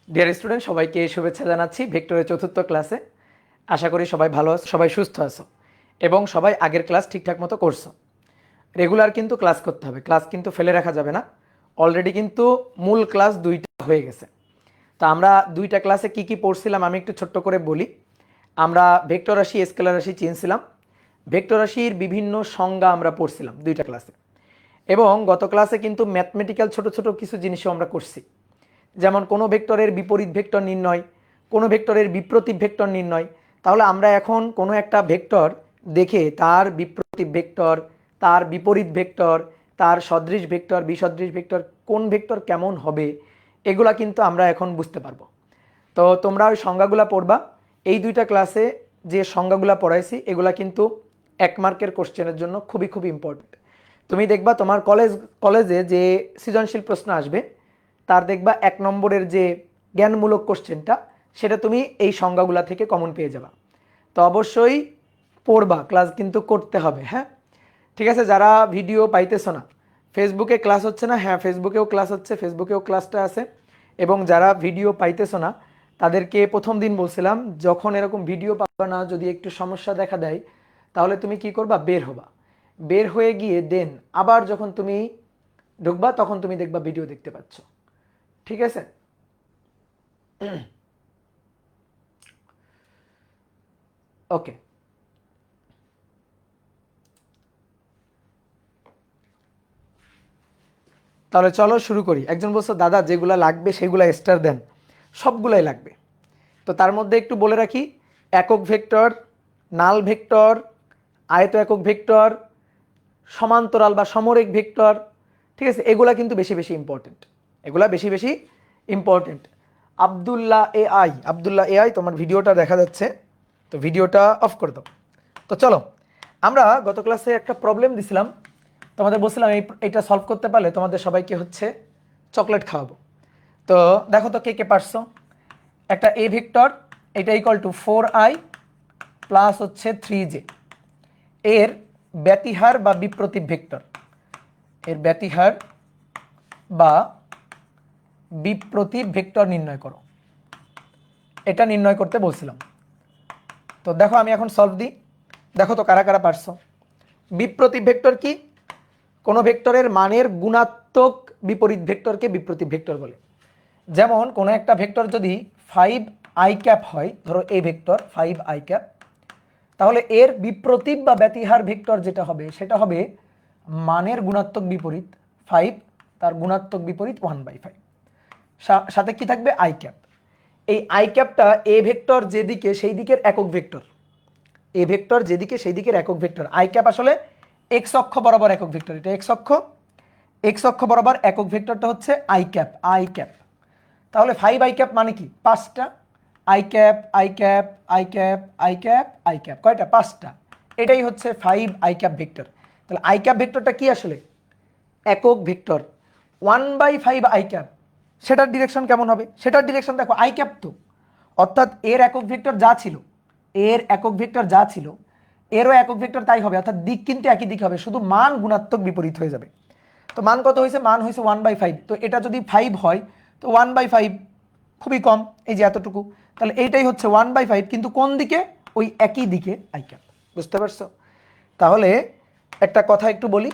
Dear student, সবাইকে শুভেচ্ছা জানাচ্ছি ভেক্টরের চতুর্থ ক্লাসে। আশা করি সবাই ভালো আছো, সবাই সুস্থ আছো এবং সবাই আগের ক্লাস ঠিকঠাক মতো করছো। রেগুলার কিন্তু ক্লাস করতে হবে, ক্লাস কিন্তু ফেলে রাখা যাবে না। অলরেডি কিন্তু মূল ক্লাস 2টা হয়ে গেছে। তো আমরা 2টা ক্লাসে কি কি পড়ছিলাম আমি একটু ছোট্ট করে বলি। আমরা ভেক্টর রাশি, স্কেলার রাশি চিনছিলাম। ভেক্টর রাশির বিভিন্ন সংজ্ঞা আমরা পড়ছিলাম 2টা ক্লাসে। এবং গত ক্লাসে কিন্তু ম্যাথমেটিক্যাল ছোট ছোট কিছু জিনিসও আমরা করছি। যেমন কোনো ভেক্টরের বিপরীত ভেক্টর নির্ণয়, কোনো ভেক্টরের বিপ্রতীপ ভেক্টর নির্ণয়। তাহলে আমরা এখন কোনো একটা ভেক্টর দেখে তার বিপ্রতীপ ভেক্টর, তার বিপরীত ভেক্টর, তার সদৃশ ভেক্টর, বিসদৃশ ভেক্টর, কোন ভেক্টর কেমন হবে, এগুলা কিন্তু আমরা এখন বুঝতে পারবো। তো তোমরা ওই সংজ্ঞাগুলো পড়বা। এই 2টা ক্লাসে যে সংজ্ঞাগুলো পড়াইছি এগুলা কিন্তু 1 মার্কের কোশ্চেনের জন্য খুবই খুবই ইম্পর্টেন্ট। তুমি দেখবা তোমার কলেজে যে সৃজনশীল প্রশ্ন আসবে তার দেখবা 1 নম্বরের যে জ্ঞানমূলক কোশ্চেনটা, সেটা তুমি এই সংজ্ঞাগুলা থেকে কমন পেয়ে যাবা। তো অবশ্যই পড়বা, ক্লাস কিন্তু করতে হবে। হ্যাঁ, ঠিক আছে। যারা ভিডিও পাইতেছো না, ফেসবুকে ক্লাস হচ্ছে না, হ্যাঁ ফেসবুকেও ক্লাস হচ্ছে, ফেসবুকেও ক্লাসটা আছে। এবং যারা ভিডিও পাইতেছো না তাদেরকে প্রথম দিন বলছিলাম, যখন এরকম ভিডিও পাবা না, যদি একটু সমস্যা দেখা দেয়, তাহলে তুমি কি করবা, বের হবা। বের হয়ে গিয়ে দেন আবার যখন তুমি ঢুকবা তখন তুমি দেখবা ভিডিও দেখতে পাচ্ছ। ঠিক আছে। ওকে, তাহলে চলো শুরু করি। একজন বলছো দাদা যেগুলা লাগবে সেগুলা স্টার দেন। সবগুলাই লাগবে। তো তার মধ্যে একটু বলে রাখি, একক ভেক্টর, নাল ভেক্টর, আয়ত একক ভেক্টর, সমান্তরাল বা সমরেখ ভেক্টর, ঠিক আছে, এগুলা কিন্তু বেশি বেশি ইম্পর্টেন্ট। এগুলা বেশি বেশি ইম্পর্টেন্ট। আব্দুল্লাহ এআই তোমার ভিডিওটা দেখা যাচ্ছে, তো ভিডিওটা অফ করে দাও। তো চলো, আমরা গত ক্লাসে একটা প্রবলেম দিছিলাম, তোমাদের বলছিলাম এইটা সলভ করতে পারলে তোমাদের সবাইকে হচ্ছে চকলেট খাওয়াবো। তো দেখো তো কে কে পারছো। একটা এ ভেক্টর, এটা ইকুয়াল টু 4i প্লাস হচ্ছে 3j, এর ব্যতিহার বা বিপ্রতীপ ভেক্টর, এর ব্যতিহার বা বিপ্রতীপ ভেক্টর নির্ণয় করো। এটা নির্ণয় করতে বলছিলাম। তো দেখো আমি এখন সলভ দিই, দেখো তো কারা কারা পারছো। বিপ্রতীপ ভেক্টর কি? কোনো ভেক্টরের মানের গুণাত্মক বিপরীত ভেক্টরকে বিপ্রতীপ ভেক্টর বলে। যেমন কোনো একটা ভেক্টর যদি 5i ক্যাপ হয়, ধরো এই ভেক্টর 5i ক্যাপ, তাহলে এর বিপ্রতীপ বা ব্যতিহার ভেক্টর যেটা হবে সেটা হবে মানের গুণাত্মক বিপরীত 5, তার গুণাত্মক বিপরীত 1/5, সাথে কি থাকবে, আই ক্যাপ। এই আই ক্যাপটা এ ভেক্টর যেদিকে সেই দিকের একক ভেক্টর, এ ভেক্টর যেদিকে সেই দিকের একক ভেক্টর। আই ক্যাপ আসলে এক্স অক্ষ বরাবর একক ভেক্টর, এটা এক্স অক্ষ বরাবর একক ভেক্টরটা হচ্ছে আই ক্যাপ, আই ক্যাপ। তাহলে 5i ক্যাপ মানে কি, 5টা I cap, I cap, I cap, I cap, I cap, কয়টা, 5টা। এটাই হচ্ছে 5i ক্যাপ ভেক্টর। তাহলে আই ক্যাপ ভেক্টরটা কি আসলে, একক ভেক্টর। 1/5i ক্যাপ, সেটার ডিরেকশন কেমন হবে, সেটার ডিরেকশন দেখো আই ক্যাপ তো, অর্থাৎ এর একক ভেক্টর যা ছিল, এর একক ভেক্টর যা ছিল এরও একক ভেক্টর তাই হবে, অর্থাৎ দিক কিন্তু একই দিক হবে, শুধু মান গুণাত্মক বিপরীত হয়ে যাবে। তো মান কত হয়েছে, মান হয়েছে 1/5। তো এটা যদি 5 হয় তো 1/5 খুবই কম, এই যে এতটুকু। তাহলে এইটাই হচ্ছে 1/5, কিন্তু কোন দিকে, ওই একই দিকে আই ক্যাপ। বুঝতে পারছো? তাহলে একটা কথা একটু বলি,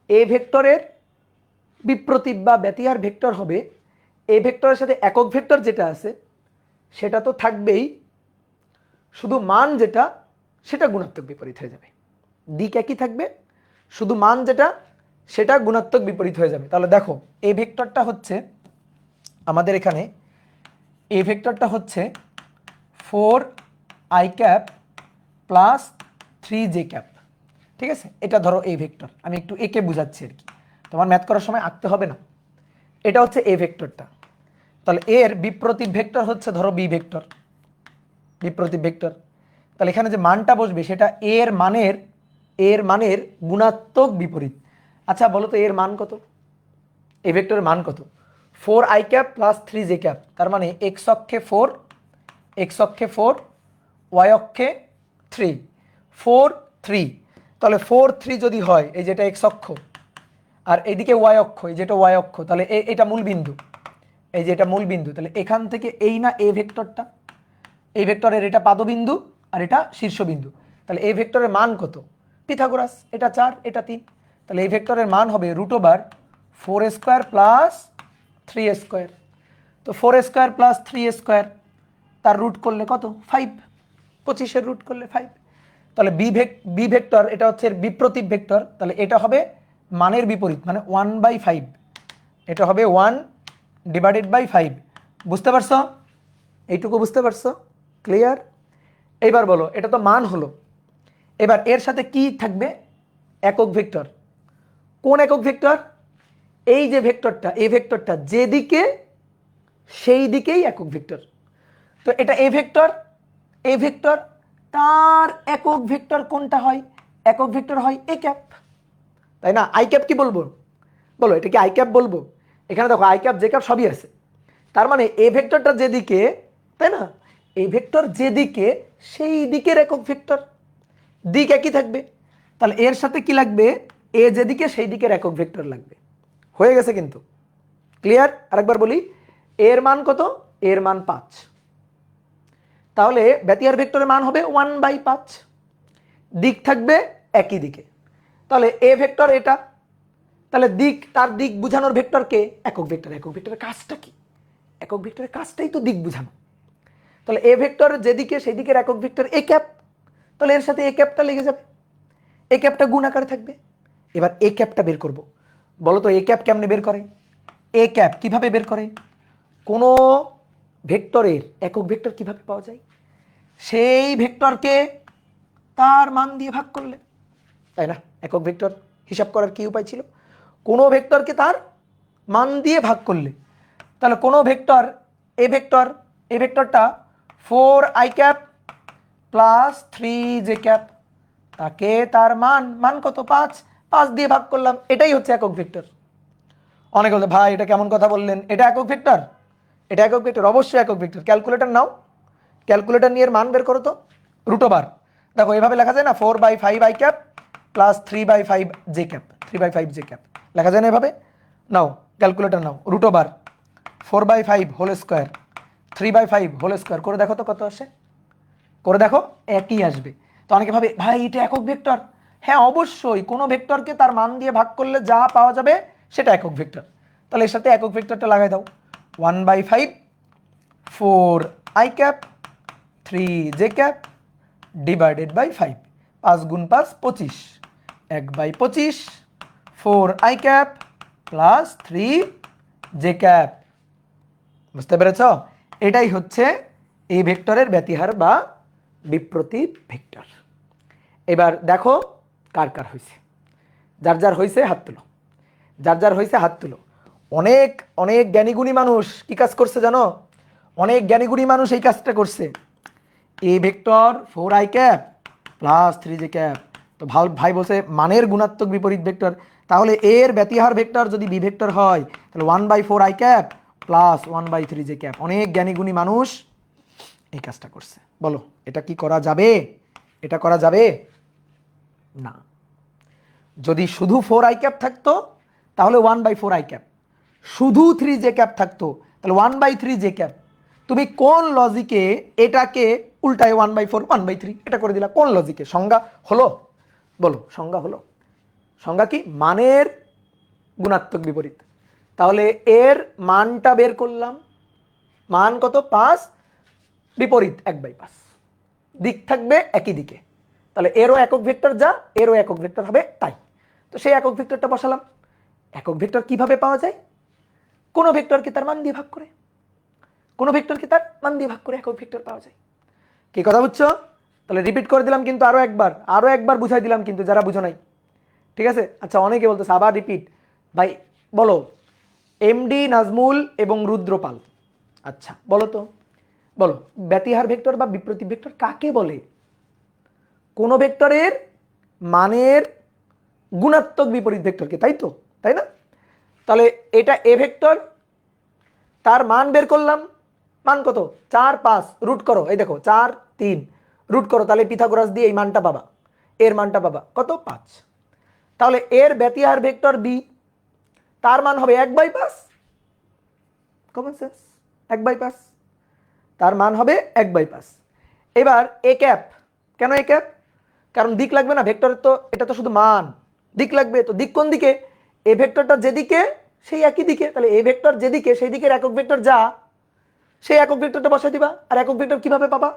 এ ভেক্টরের বিপ্রতীপ বা ব্যতিহার ভেক্টর হবে এ ভেক্টরের সাথে একক ভেক্টর যেটা আছে সেটা তো থাকবেই, শুধু মান যেটা সেটা গুণাত্মক বিপরীত হয়ে যাবে। দিক একই থাকবে, শুধু মান যেটা সেটা গুণাত্মক বিপরীত হয়ে যাবে। তাহলে দেখো এই ভেক্টরটা হচ্ছে আমাদের এখানে, এই ভেক্টরটা হচ্ছে 4i cap plus 3j cap. ঠিক আছে, এটা ধরো এই ভেক্টর, আমি একটু একে বুঝাচ্ছি আর কি, তোমার ম্যাথ করার সময় আঁকতে হবে না। এটা হচ্ছে এ ভেক্টরটা। তাহলে এর বিপ্রতীপ ভেক্টর হচ্ছে ধরো বি ভেক্টর, বিপ্রতীপ ভেক্টর। তাহলে এখানে যে মানটা বসবে সেটা এর মানের গুণাত্মক বিপরীত। আচ্ছা বলো তো এর মান কত, এই ভেক্টরের মান কত, 4i cap plus 3j cap. তার মানে এক্স অক্ষে 4, এক্স অক্ষে 4, ওয়াই অক্ষে 3, 4 3। তাহলে 4 3 যদি হয়, এই যেটা এক্স অক্ষ, আর এইদিকে ওয়াই অক্ষ, এই যেটা ওয়াই অক্ষ, তাহলে এটা মূল বিন্দু, এই যে এটা মূল বিন্দু, তাহলে এখান থেকে এই না এ ভেক্টরটা, এই ভেক্টরের এটা পাদবিন্দু আর এটা শীর্ষবিন্দু, তাহলে এই ভেক্টরের মান কত? পিথাগোরাস, এটা 4 এটা 3, তাহলে এই ভেক্টরের মান হবে √4² প্লাস 3²। তো 4² প্লাস 3² তার রুট করলে কত? 5, 25-এর রুট করলে 5। তাহলে বি ভেক্টর এটা হচ্ছে বিপ্রতীপ ভেক্টর, তাহলে এটা হবে মানের বিপরীত, মানে 1/5, এটা হবে 1/5। বুঝতে পারছো? এইটুকু বুঝতে পারছো? ক্লিয়ার? এইবার বলো, এটা তো মান হলো, এবার এর সাথে কি থাকবে? একক ভেক্টর। কোন একক ভেক্টর? এই যে ভেক্টরটা, এই ভেক্টরটা যেদিকে সেই দিকেই একক ভেক্টর। তো এটা এ ভেক্টর, এ ভেক্টর, তার একক ভেক্টর কোনটা হয়? একক ভেক্টর হয় এ ক্যাপ, তাই না? আই ক্যাপ কি বলবো? বলো, এটা কি আই ক্যাপ বলবো? এখানে দেখো আই ক্যাপ জে ক্যাপ সবই আছে, তার মানে এ ভেক্টরটা যেদিকে, তাই না, এই ভেক্টর যেদিকে সেই দিকের একক ভেক্টর, দিক একই থাকবে, তাহলে এর সাথে কি লাগবে? এ যেদিকে সেই দিকের একক ভেক্টর লাগবে। হয়ে গেছে কিন্তু। ক্লিয়ার? আরেকবার বলি, এর মান কত? এর মান 5, তাহলে ব্যতিহার ভেক্টরের মান হবে 1/5, দিক থাকবে একই দিকে, তাহলে এ ভেক্টর এটা, তাহলে দিক, তার দিক বোঝানোর ভেক্টর কে? একক ভেক্টর। একক ভেক্টরের কাজটা কি? একক ভেক্টরের কাজটাই তো দিক বোঝানো। তাহলে এ ভেক্টর যেদিকে সেই দিকের একক ভেক্টর এ ক্যাপ, তাহলে এর সাথে এ ক্যাপটা লেগে যাবে, এ ক্যাপটা গুণ আকারে থাকবে। এবার এ ক্যাপটা বের করব, বলো তো এ ক্যাপ কেমনে বের করে? এ ক্যাপ কিভাবে বের করে? কোনো ভেক্টরের একক ভেক্টর কিভাবে পাওয়া যায়? সেই ভেক্টরকে তার মান দিয়ে ভাগ করলে, তাই না? একক ভেক্টর হিসাব করার কি উপায় ছিল? কোনো ভেক্টরকে তার মান দিয়ে ভাগ করলে। তাহলে কোনো ভেক্টর, এ ভেক্টর, এই ভেক্টরটা 4i cap plus 3j cap, তাকে তার মান কত? 5 দিয়ে ভাগ করলাম, এটাই হচ্ছে একক ভেক্টর। অনেকে বলছে ভাই এটা কেমন কথা বললেন, এটা একক ভেক্টর? এটা একক ভেক্টর, অবশ্যই একক ভেক্টর। ক্যালকুলেটর নাও, ক্যালকুলেটর নিয়ে এর মান বের করো তো। √, দেখো এভাবে লেখা যায় না, 4/5i cap plus 3/5j cap, 3/5j cap লেখা যায় না এভাবে? নাও ক্যালকুলেটর নাও, √, 4/5 হোল স্কোয়ার 3/5 হোল স্কোয়ার করে দেখো তো কত আসে, করে দেখো একই আসবে। তো অনেকে ভাবে ভাই এটা একক ভেক্টর। হ্যাঁ অবশ্যই, কোনো ভেক্টরকে তার মান দিয়ে ভাগ করলে যা পাওয়া যাবে সেটা একক ভেক্টর। তাহলে এর সাথে একক ভেক্টরটা লাগাই দাও, 1/5 4i cap 3j cap divided by 5, 5 গুণ 5 25, 1/25 4i cap plus 3j cap. বুঝতে পেরেছ? এটাই হচ্ছে এই ভেক্টরের ব্যতিহার বা বিপ্রতীপ ভেক্টর। এবার দেখো কার কার হয়েছে, যার যার হয়েছে হাত তুলো, যার যার হয়েছে হাত তুলো। অনেক অনেক জ্ঞানীগুণী মানুষ কি কাজ করছে জানো? অনেক জ্ঞানীগুণী মানুষ এই কাজটা করছে। এ vector 4i cap plus 3j cap, তো ভাই বলছে মানের গুণাত্মক বিপরীত ভেক্টর, তাহলে এর ব্যতিহার ভেক্টর যদি বি ভেক্টর হয় তাহলে 1/4i cap plus 1/3j cap. অনেক জ্ঞানীগুণী মানুষ এই কাজটা করছে। বলো এটা কি করা যাবে? এটা করা যাবে না। যদি শুধু 4i ক্যাপ থাকতো তাহলে 1/4i ক্যাপ, শুধু 3j ক্যাপ থাকতো তাহলে 1/3j ক্যাপ। তুমি কোন লজিকে এটাকে উল্টায় 1/4 1/3 এটা করে দিলা? কোন লজিকে? সংজ্ঞা হলো? বলো সংজ্ঞা হলো? সংজ্ঞা কি? মানের গুণাত্মক বিপরীত। তাহলে এর মানটা বের করলাম, মান কত? 5, বিপরীত 1/5, দিক থাকবে একই দিকে, তাহলে এরও একক ভেক্টর যা, এরও একক ভেক্টর হবে তাই। তো সেই একক ভেক্টরটা বসালাম। একক ভেক্টর কিভাবে পাওয়া যায়? কোন ভেক্টরকে তার মান দিয়ে ভাগ করে, কোন ভেক্টরকে তার মান দিয়ে ভাগ করে একক ভেক্টর পাওয়া যায়। কি কথা বুঝছো? তাহলে রিপিট করে দিলাম কিন্তু আরো একবার বুঝাই দিলাম কিন্তু যারা বুঝো নাই। ঠিক আছে? আচ্ছা অনেকে বলতেছে আবার রিপিট। ভাই বলো, এমডি নাজমুল এবং রুদ্রপাল, আচ্ছা বলো তো, বলো ব্যতিহার ভেক্টর বা বিপ্রতীপ ভেক্টর কাকে বলে? কোন ভেক্টরের মানের গুণাত্মক বিপরীত ভেক্টরকে, তাই তো, তাই না? তাহলে এটা এ ভেক্টর, তার মান বের করলাম, মান কত? 4 5, রুট করো, এই দেখো 4 3, রুট করো, তাহলে পিথাগোরাস দিয়ে এই মানটা পাবা, এর মানটা পাবা কত? 5। তাহলে এর ব্যতিহার ভেক্টর বি, তার মান হবে 1/5, কমন সেন্স, 1/5, তার মান হবে 1/5। এবার এ ক্যাপ, কেন এ ক্যাপ? কারণ দিক লাগবে না ভেক্টরের, তো এটা তো শুধু মান, দিক লাগবে, তো দিক কোন দিকে? এ ভেক্টরটা যেদিকে সেই একই দিকে, তাহলে এ ভেক্টর যেদিকে সেই দিকের একক ভেক্টর যা, সেই একক ভেক্টরটা বসাই দিবা। আর একক ভেক্টর কিভাবে পাবা?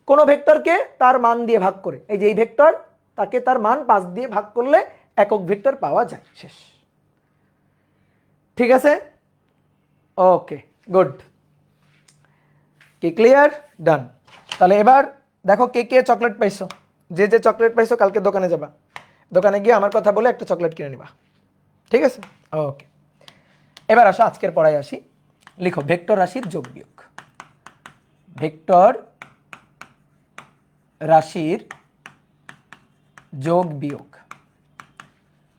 কোন ভেক্টরকে তার মান দিয়ে ভাগ করে, এই যে এই ভেক্টর, তাকে তার মান 5 দিয়ে ভাগ করলে একক ভেক্টর পাওয়া যায়, শেষ। ঠিক আছে, ওকে, গুড, কি ক্লিয়ার? ডান। তাহলে এবার দেখো কে কে চকলেট পাইছো, যে যে চকলেট পাইছো কালকে দোকানে যাবা, দোকানে গিয়ে আমার কথা বলে একটা চকলেট কিনে নিবা, ঠিক আছে? ওকে, এবার আসো আজকের পড়ায় আসি। লিখো ভেক্টর রাশির যোগ বিয়োগ। ভেক্টর রাশির যোগ বিয়োগ।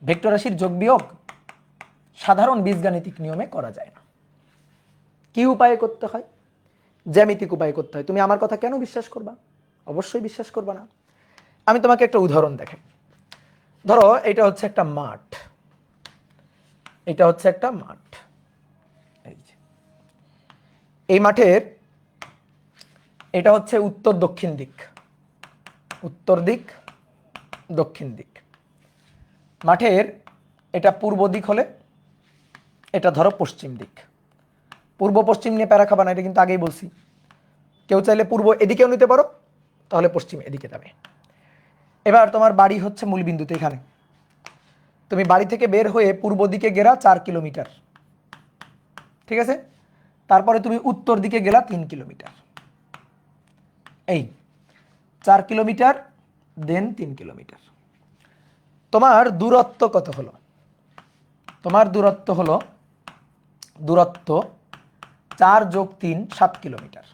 ভেক্টর রাশির যোগ বিয়োগ সাধারণ বীজগাণিতিক নিয়মে করা যায় না। কি উপায়ে করতে হয়? জ্যামিতিক উপায়ে করতে হয়। তুমি আমার কথা কেন বিশ্বাস করবা? অবশ্যই বিশ্বাস করবা না। আমি তোমাকে একটা উদাহরণ দেখাই। ধরো এটা হচ্ছে একটা মাঠ, এটা হচ্ছে একটা মাঠ, এই মাঠের এটা হচ্ছে উত্তর দক্ষিণ দিক, উত্তর দিক, দক্ষিণ দিক। মাঠের এটা পূর্ব দিক হলে এটা ধরো পশ্চিম দিক। পূর্ব পশ্চিম নিয়ে প্যারা খাবা না, এটা কিন্তু আগেই বলছি। কেউ চাইলে পূর্ব এদিকেও নিতে পারো, তাহলে পশ্চিম এদিকে যাবে। এবার তোমার বাড়ি হচ্ছে মূল বিন্দুতে এখানে, তুমি বাড়ি থেকে বের হয়ে পূর্ব দিকে গেলা 4 কিলোমিটার, ঠিক আছে? তারপরে তুমি উত্তর দিকে গেলা 3 কিলোমিটার, এই 4 কিলোমিটার দেন 3 কিলোমিটার। তোমার দূরত্ব কত হলো? তোমার দূরত্ব হলো, দূরত্ব 4 যোগ 3 7 কিলোমিটার।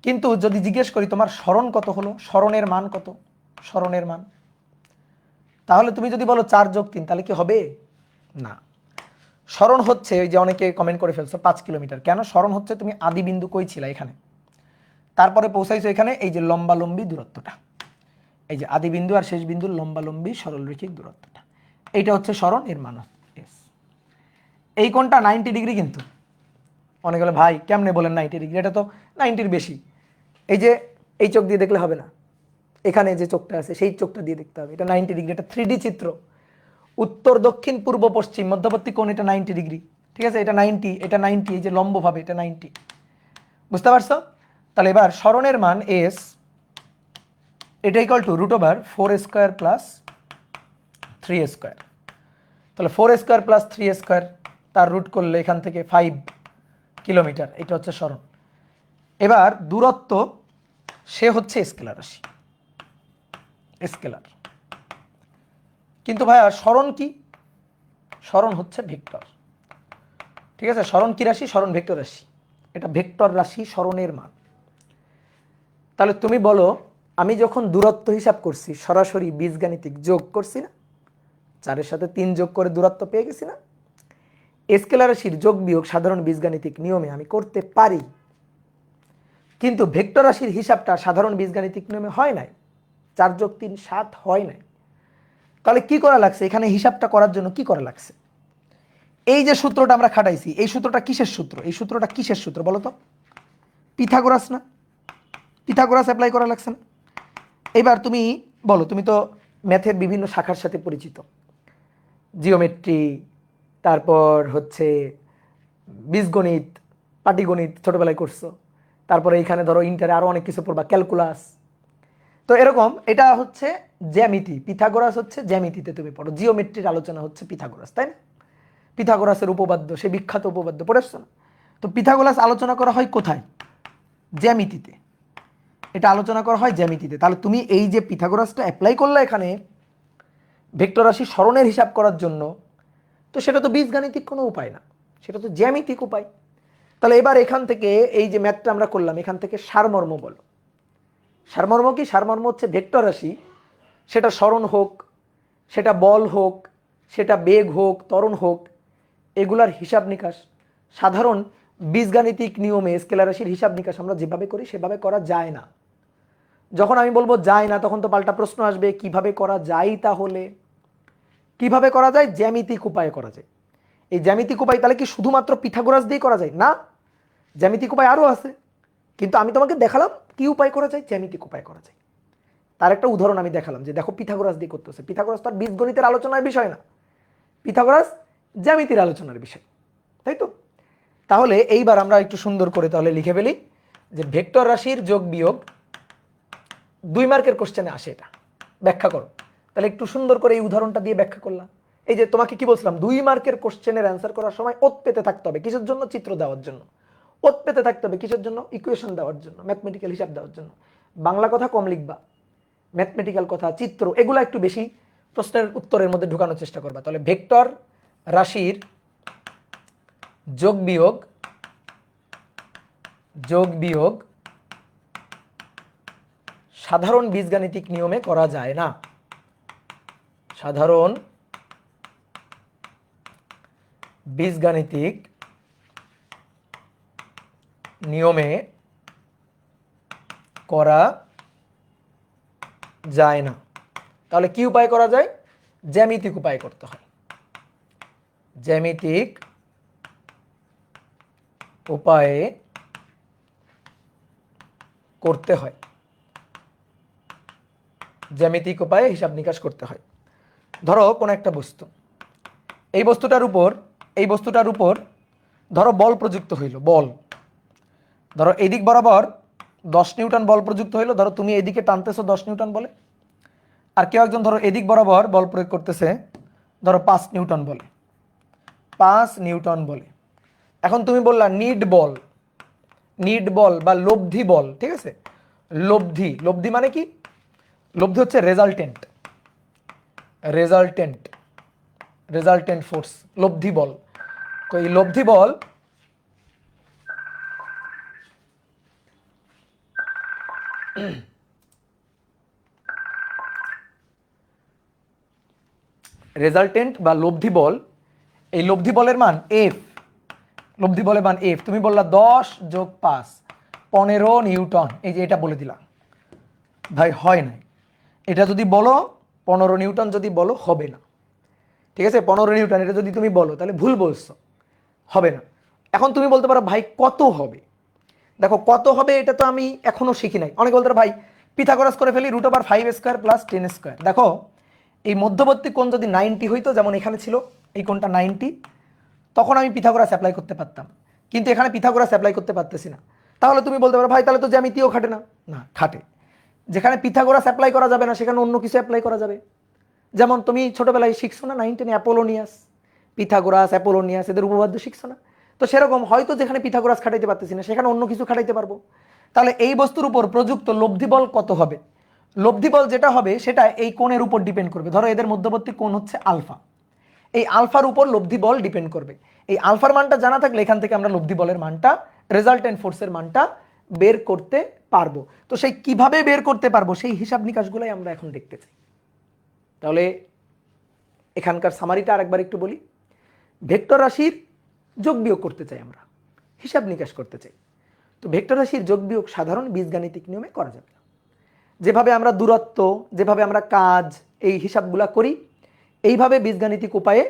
কিন্তু যদি জিজ্ঞেস করি তোমার সরণ কত হলো, সরণের মান কত, সরণের মান, তাহলে তুমি যদি বলো 4 যোগ 3, তাহলে কি হবে? না। সরণ হচ্ছে, ওই যে অনেকে কমেন্ট করে ফেলছো 5 কিলোমিটার, কেন? সরণ হচ্ছে তুমি আদি বিন্দু কই ছিল এখানে, তারপরে পৌঁছাইছো এখানে, এই যে লম্বালম্বী দূরত্বটা, এই যে আদি বিন্দু আর শেষ বিন্দুর লম্বালম্বী সরলরৈখিক দূরত্বটা, এইটা হচ্ছে সরণ, এর মান। এই কোণটা 90 ডিগ্রি। কিন্তু অনেকে বলে ভাই কেমনে বলেন 90 ডিগ্রি, এটা তো 90-র বেশি। এই যে এই চোখ দিয়ে দেখলে হবে না, এখানে যে চোখটা আছে সেই চোখটা দিয়ে দেখতে হবে, এটা 90 ডিগ্রি, এটা 3D চিত্র। উত্তর দক্ষিণ পূর্ব পশ্চিম মধ্যবর্তী কোণ, এটা 90 ডিগ্রি, ঠিক আছে? এটা 90, এটা 90, এই যে লম্বভাবে এটা 90, বুঝতে পারছো? তাহলে এবার সরণের মান এস, এটা ইকুয়াল টু √4² প্লাস 3² তাহলে 4² প্লাস 3², তার রুট করলে এখান থেকে 5 কিলোমিটার, এটা হচ্ছে সরণ। এবার দূরত্ব, সে হচ্ছে স্কেলার রাশি, স্কেলার। কিন্তু ভাইয়া সরণ কি? সরণ হচ্ছে ভেক্টর, ঠিক আছে? সরণ কি রাশি? সরণ ভেক্টর রাশি, এটা ভেক্টর রাশি, সরণের মান। তাহলে তুমি বলো, আমি যখন দূরত্ব হিসাব করছি সরাসরি বীজগাণিতিক যোগ করছি না, 4-এর সাথে 3 যোগ করে দূরত্ব পেয়ে গেছি না? স্কেলার রাশির যোগ বিয়োগ সাধারণ বীজগাণিতিক নিয়মে আমি করতে পারি, কিন্তু ভেক্টর রাশির হিসাবটা সাধারণ বীজগাণিতিক নিয়মে হয় নাই, 4 যোগ 3 7 হয় নাই। তাহলে কি করা লাগছে এখানে? হিসাবটা করার জন্য কি করা লাগছে? এই যে সূত্রটা আমরা খাটাইছি, এই সূত্রটা কিসের সূত্র? এই সূত্রটা কিসের সূত্র বলো তো? পিথাগোরাস না? পিথাগোরাস অ্যাপ্লাই করা লাগছে না? এবার তুমি বলো, তুমি তো ম্যাথের বিভিন্ন শাখার সাথে পরিচিত, জিওমেট্রি, তারপর হচ্ছে বীজগণিত, পাটিগণিত ছোটবেলায় করছো, তারপরে এখানে ধরো ইন্টারে আরো অনেক কিছু পড়বা, ক্যালকুলাস। তো এরকম এটা হচ্ছে জ্যামিতি, পিথাগোরাস হচ্ছে জ্যামিতিতে তুমি পড়ো, জিওমেট্রির আলোচনা হচ্ছে পিথাগোরাস, তাই না? পিথাগোরাসের উপপাদ্য, সে বিখ্যাত উপপাদ্য পড়েছো না? তো পিথাগোরাস আলোচনা করা হয় কোথায়? জ্যামিতিতে, এটা আলোচনা করা হয় জ্যামিতিতে। তাহলে তুমি এই যে পিথাগোরাসটা অ্যাপ্লাই করলে এখানে ভেক্টর রাশি সরণের হিসাব করার জন্য, তো সেটা তো বীজগাণিতিক কোনো উপায় না, সেটা তো জ্যামিতিক উপায়। তাহলে এবার এখান থেকে এই যে ম্যাথটা আমরা করলাম, এখান থেকে সারমর্ম বলো। সারমর্ম কি? সারমর্ম হচ্ছে ভেক্টর রাশি, সেটা সরণ হোক, সেটা বল হোক, সেটা বেগ হোক, ত্বরণ হোক, এগুলার হিসাব নিকাশ সাধারণ বীজগাণিতিক নিয়মে স্কেলার রাশির হিসাব নিকাশ আমরা যেভাবে করি সেভাবে করা যায় না। যখন আমি বলবো যায় না, তখন তো পাল্টা প্রশ্ন আসবে, কিভাবে করা যায়? তাহলে কিভাবে করা যায়? জ্যামিতিক উপায়ে করা যায়। এই জ্যামিতিক উপায় তাহলে কি শুধুমাত্র পিথাগোরাস দিয়ে করা যায়? না, জ্যামিতিক উপায় আরও আছে, কিন্তু আমি তোমাকে দেখালাম কি উপায় করা যায়, জ্যামিতিক উপায় করা যায়। তার একটা উদাহরণ আমি দেখালাম যে দেখো পিথাগোরাস দিয়ে করতেছে। পিথাগোরাস তো আর বীজগণিতের আলোচনার বিষয় না, পিথাগোরাস জ্যামিতির আলোচনার বিষয়, তাই তো? তাহলে এইবার আমরা একটু সুন্দর করে তাহলে লিখে ফেলি যে ভেক্টর রাশির যোগ বিয়োগ 2 মার্কের কোশ্চেনে আসে, এটা ব্যাখ্যা করো। তাহলে একটু সুন্দর করে এই উদাহরণটা দিয়ে ব্যাখ্যা করলাম। এই যে তোমাকে কি বলছিলাম, 2 মার্কের কোশ্চেনের অ্যান্সার করার সময় ওত পেতে থাকতে হবে। কিসের জন্য? চিত্র দেওয়ার জন্য। ওত পেতে থাকতে হবে কিসের জন্য? ইকুয়েশন দেওয়ার জন্য, ম্যাথমেটিক্যাল হিসাব দেওয়ার জন্য। বাংলা কথা কম লিখবা, ম্যাথমেটিক্যাল কথা, চিত্র, এগুলো একটু বেশি প্রশ্নের উত্তরের মধ্যে ঢুকানোর চেষ্টা করবা। তাহলে ভেক্টর রাশির যোগ বিয়োগ সাধারণ বীজগাণিতিক নিয়মে করা যায় না। সাধারণ বীজগাণিতিক নিয়মে করা যায় না। তাহলে কি উপায় করা যায়? জ্যামিতিক উপায় করতে হয়। জ্যামিতিক উপায়ে করতে হয়, জ্যামিতিক উপায়ে হিসাব নিকাশ করতে হয়। ধরো কোন একটা বস্তু, এই বস্তুটার উপর ধরো বল প্রযুক্ত হইল, বল ধরো এই দিক বরাবর 10 নিউটন বল প্রযুক্ত হইলো। ধরো তুমি এদিকে টানতেছো 10 নিউটন বলে, আর কেউ একজন ধরো এদিক বরাবর বল প্রয়োগ করতেছে ধরো 5 নিউটন বলে, 5 নিউটন বলে। এখন তুমি বললা নিড বল বা লব্ধি বল, ঠিক আছে? লব্ধি মানে কি? লব্ধি হচ্ছে রেজাল্টেন্ট ফোর্স, লব্ধি বল। তো এই লব্ধি বল রেজাল্টেন্ট বা লব্ধি বল, এই লব্ধি বলের মান এফ, লব্ধি বলের মান এফ। তুমি বললা 10 যোগ 5 15 নিউটন, এই যে এটা বলে দিলাম, ভাই হয় না। এটা যদি বলো 15 নিউটন যদি বলো হবে না, ঠিক আছে? 15 নিউটন এটা যদি তুমি বলো তাহলে ভুল বলছো, হবে না। এখন তুমি বলতে পারো ভাই কত হবে? দেখো কত হবে এটা তো আমি এখনো শিখি নাই। অনেকে বলতে পারো ভাই পিথাগোরাস করে ফেলি, √5² + 10²। দেখো এই মধ্যবর্তী কোণ যদি 90 হইতো, যেমন এখানে ছিল এই কোণটা 90, তখন আমি পিথাগোরাস অ্যাপ্লাই করতে পারতাম, কিন্তু এখানে পিথাগোরাস অ্যাপ্লাই করতে পারতেছি না। তাহলে তুমি বলতে পারো ভাই তাহলে তো জ্যামিতিও খাটে না। না, খাটে। যেখানে পিথাগোরাস অ্যাপ্লাই করা যাবে না সেখানে অন্য কিছু অ্যাপ্লাই করা যাবে। যেমন তুমি ছোটবেলায় শিখছো না 9 10 অ্যাপোলোনিয়াস, পিথাগোরাস, অ্যাপোলোনিয়াস, এদের উপপাদ্য শিখছো না? তো সেরকম হয়তো যেখানে পিথাগোরাস খাটাইতে পারতেছি না সেখানে অন্য কিছু খাটাইতে পারবো। তাহলে এই বস্তুর উপর প্রযুক্ত লব্ধি বল কত হবে? লব্ধি বল যেটা হবে সেটা এই কোণের উপর ডিপেন্ড করবে। ধরো এদের মধ্যবর্তী কোণ হচ্ছে আলফা, এই আলফার উপর লব্ধি বল ডিপেন্ড করবে। এই আলফার মানটা জানা থাকলে এখান থেকে আমরা লব্ধি বলের মানটা, রেজাল্টেন্ট ফোর্সের মানটা বের করতে পারবো। তো সেই কিভাবে বের করতে পারবো সেই হিসাব নিকাশগুলোই আমরা এখন দেখতে চাই। তাহলে এখানকার সামারিটা আরেকবার একটু বলি। ভেক্টর রাশির যোগ বিয়োগ করতে চাই আমরা, হিসাব নিকাশ করতে চাই। তো ভেক্টর রাশির যোগ বিয়োগ সাধারণ বীজগাণিতিক নিয়মে করা যাবে না। যেভাবে আমরা দূরত্ব, যেভাবে আমরা কাজ, এই হিসাবগুলা করি, এইভাবে বীজগাণিতিক উপায়ে